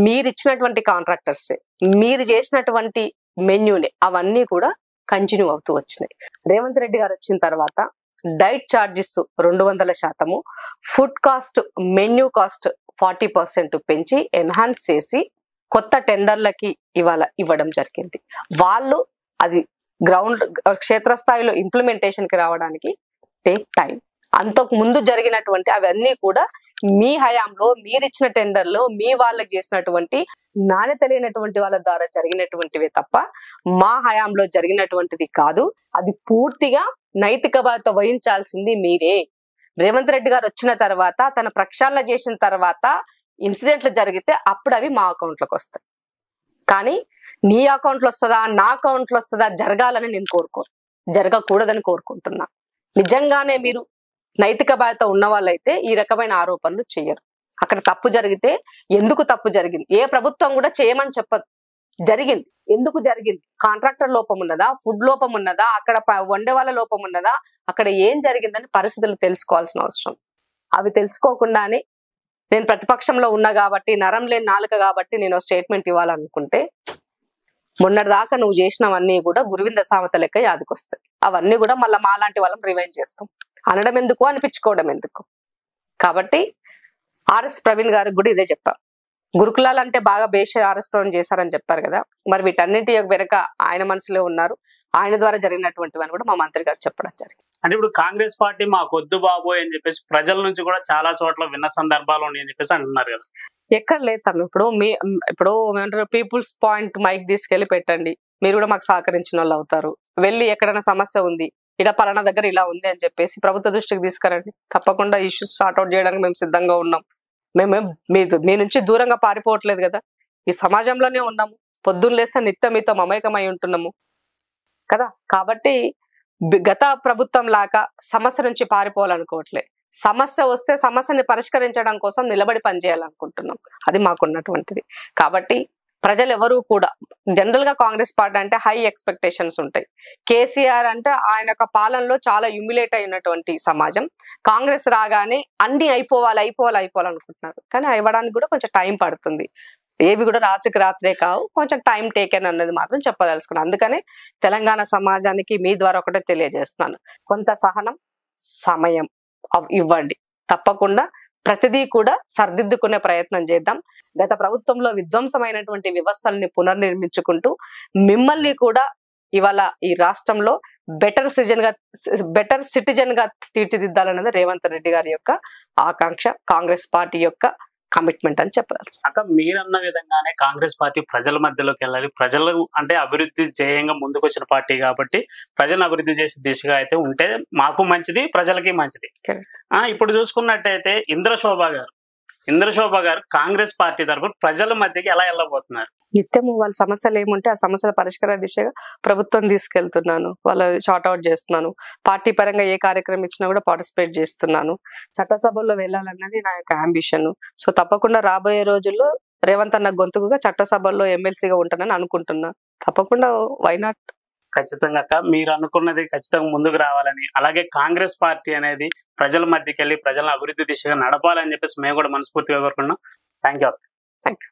B: మీరు ఇచ్చినటువంటి కాంట్రాక్టర్సే, మీరు చేసినటువంటి మెన్యూనే అవన్నీ కూడా కంటిన్యూ అవుతూ వచ్చినాయి. రేవంత్ రెడ్డి గారు వచ్చిన తర్వాత diet charges 200%, food cost, menu cost 40% పెంచి ఎన్హాన్స్ చేసి కొత్త టెండర్లకి ఇవ్వడం జరిగింది. వాళ్ళు అది క్షేత్రస్థాయిలో ఇంప్లిమెంటేషన్ కి రావడానికి టేక్ టైం. అంతకు ముందు జరిగినటువంటి అవన్నీ కూడా మీ హయాంలో మీరిచ్చిన టెండర్లో మీ వాళ్ళకి చేసినటువంటి నాణ్యత లేనటువంటి వాళ్ళ ద్వారా జరిగినటువంటివే తప్ప మా హయాంలో జరిగినటువంటిది కాదు. అది పూర్తిగా నైతిక బాధ్యత వహించాల్సింది మీరే. రేవంత్ రెడ్డి గారు వచ్చిన తర్వాత తన ప్రక్షాళన చేసిన తర్వాత ఇన్సిడెంట్లు జరిగితే అప్పుడు అవి మా అకౌంట్లోకి వస్తాయి. కానీ నీ అకౌంట్లో వస్తుందా నా అకౌంట్లో వస్తుందా జరగాలని నేను కోరుకోను, జరగకూడదని కోరుకుంటున్నా. నిజంగానే మీరు నైతిక బాధ్యత ఉన్న వాళ్ళైతే ఈ రకమైన ఆరోపణలు చేయరు. అక్కడ తప్పు జరిగితే ఎందుకు తప్పు జరిగింది, ఏ ప్రభుత్వం కూడా చేయమని చెప్పదు, జరిగింది ఎందుకు జరిగింది, కాంట్రాక్టర్ లోపం ఉన్నదా, ఫుడ్ లోపం ఉన్నదా, అక్కడ వండే వాళ్ళ లోపం ఉన్నదా, అక్కడ ఏం జరిగిందని పరిస్థితులు తెలుసుకోవాల్సిన అవసరం. అవి తెలుసుకోకుండానే నేను ప్రతిపక్షంలో ఉన్నా కాబట్టి నరం లేని నాలుక కాబట్టి నేను స్టేట్మెంట్ ఇవ్వాలనుకుంటే మొన్నటిదాకా నువ్వు చేసినవన్నీ కూడా గురువింద సామెత లెక్క యాదకొస్తాయి. అవన్నీ కూడా మళ్ళీ మాలాంటి వాళ్ళం రివైండ్ చేస్తాం. అనడం ఎందుకు, అనిపించుకోవడం ఎందుకు. కాబట్టి ఆర్ఎస్ ప్రవీణ్ గారికి కూడా ఇదే చెప్పాం. గురుకులాలు అంటే బాగా బేష ఆర్ఎస్ ప్రవీణ్ చేశారని చెప్పారు కదా, మరి వీటన్నింటి వెనక ఆయన మనసులో ఉన్నారు, ఆయన ద్వారా జరిగినటువంటివని కూడా మా మంత్రి గారు చెప్పడం జరిగింది.
A: అంటే ఇప్పుడు కాంగ్రెస్ పార్టీ మాకు వద్దు బాబోయ్ అని చెప్పేసి ప్రజల నుంచి కూడా చాలా చోట్ల విన్న సందర్భాలు ఉన్నాయని చెప్పేసి అంటున్నారు కదా.
B: ఎక్కడ లేదు తమ్ముడు. ఇప్పుడు ఏమంటారు, పీపుల్స్ పాయింట్ మైక్ తీసుకెళ్లి పెట్టండి, మీరు కూడా మాకు సహకరించిన వాళ్ళు అవుతారు. వెళ్ళి ఎక్కడైనా సమస్య ఉంది, ఇలా పలానా దగ్గర ఇలా ఉంది అని చెప్పేసి ప్రభుత్వ దృష్టికి తీసుకురండి. తప్పకుండా ఇష్యూస్ సార్ట్అవుట్ చేయడానికి మేము సిద్ధంగా ఉన్నాం. మీ నుంచి దూరంగా పారిపోవట్లేదు కదా, ఈ సమాజంలోనే ఉన్నాము. పొద్దున్న లేస్తే నిత్యం మీతో మమైకమై ఉంటున్నాము కదా. కాబట్టి గత ప్రభుత్వం లాగా సమస్య నుంచి పారిపోవాలనుకోవట్లే. సమస్య వస్తే సమస్యని పరిష్కరించడం కోసం నిలబడి పనిచేయాలనుకుంటున్నాం. అది మాకున్నటువంటిది. కాబట్టి ప్రజలు ఎవరు కూడా జనరల్ గా కాంగ్రెస్ పార్టీ అంటే హై ఎక్స్పెక్టేషన్స్ ఉంటాయి. కేసీఆర్ అంటే ఆయన యొక్క పాలనలో చాలా హ్యూమిలేట్ అయినటువంటి సమాజం. కాంగ్రెస్ రాగానే అన్ని అయిపోవాలనుకుంటున్నారు. కానీ ఇవ్వడానికి కూడా కొంచెం టైం పడుతుంది. ఏవి కూడా రాత్రికి రాత్రే కావు, కొంచెం టైం టేకెన్ అన్నది మాత్రం చెప్పదలుచుకున్నాను. అందుకనే తెలంగాణ సమాజానికి మీ ద్వారా ఒకటే తెలియజేస్తున్నాను, కొంత సహనం, సమయం ఇవ్వండి. తప్పకుండా ప్రతిదీ కూడా సర్దిద్దుకునే ప్రయత్నం చేద్దాం. గత ప్రభుత్వంలో విధ్వంసమైనటువంటి వ్యవస్థల్ని పునర్నిర్మించుకుంటూ మిమ్మల్ని కూడా ఇవాళ ఈ రాష్ట్రంలో బెటర్ సిటిజన్ గా తీర్చిదిద్దాలన్నది రేవంత్ రెడ్డి గారి యొక్క ఆకాంక్ష, కాంగ్రెస్ పార్టీ యొక్క కమిట్మెంట్ అని చెప్పదలుచు.
A: అక్క మీరన్న విధంగానే కాంగ్రెస్ పార్టీ ప్రజల మధ్యలోకి వెళ్ళాలి. ప్రజలు అంటే అభివృద్ధి ధ్యేయంగా ముందుకు వచ్చిన పార్టీ కాబట్టి ప్రజలను అభివృద్ధి చేసే దిశగా అయితే ఉంటే మాకు మంచిది, ప్రజలకి మంచిది. ఇప్పుడు చూసుకున్నట్టయితే ఇంద్రశోభ గారు కాంగ్రెస్ పార్టీ తరఫున ప్రజల మధ్యకి ఎలా వెళ్ళబోతున్నారు?
B: నిత్యము వాళ్ళ సమస్యలు ఏముంటే ఆ సమస్యల పరిష్కార దిశగా ప్రభుత్వం తీసుకెళ్తున్నాను, వాళ్ళ షార్ట్అవుట్ చేస్తున్నాను. పార్టీ పరంగా ఏ కార్యక్రమం ఇచ్చినా కూడా పార్టిసిపేట్ చేస్తున్నాను. చట్టసభల్లో వెళ్ళాలన్నది నా యొక్క అంబిషన్. సో తప్పకుండా రాబోయే రోజుల్లో రేవంత్ అన్న గొంతుకుగా చట్టసభల్లో ఎమ్మెల్సీగా ఉంటానని అనుకుంటున్నా. తప్పకుండా వై నాట్.
A: ఖచ్చితంగా అక్క, మీరు అనుకున్నది ఖచ్చితంగా ముందుకు రావాలని, అలాగే కాంగ్రెస్ పార్టీ అనేది ప్రజల మధ్యకి వెళ్ళి ప్రజలను అభివృద్ధి దిశగా నడపాలని చెప్పేసి మేము కూడా మనస్ఫూర్తిగా కోరుకున్నాం. Thank you.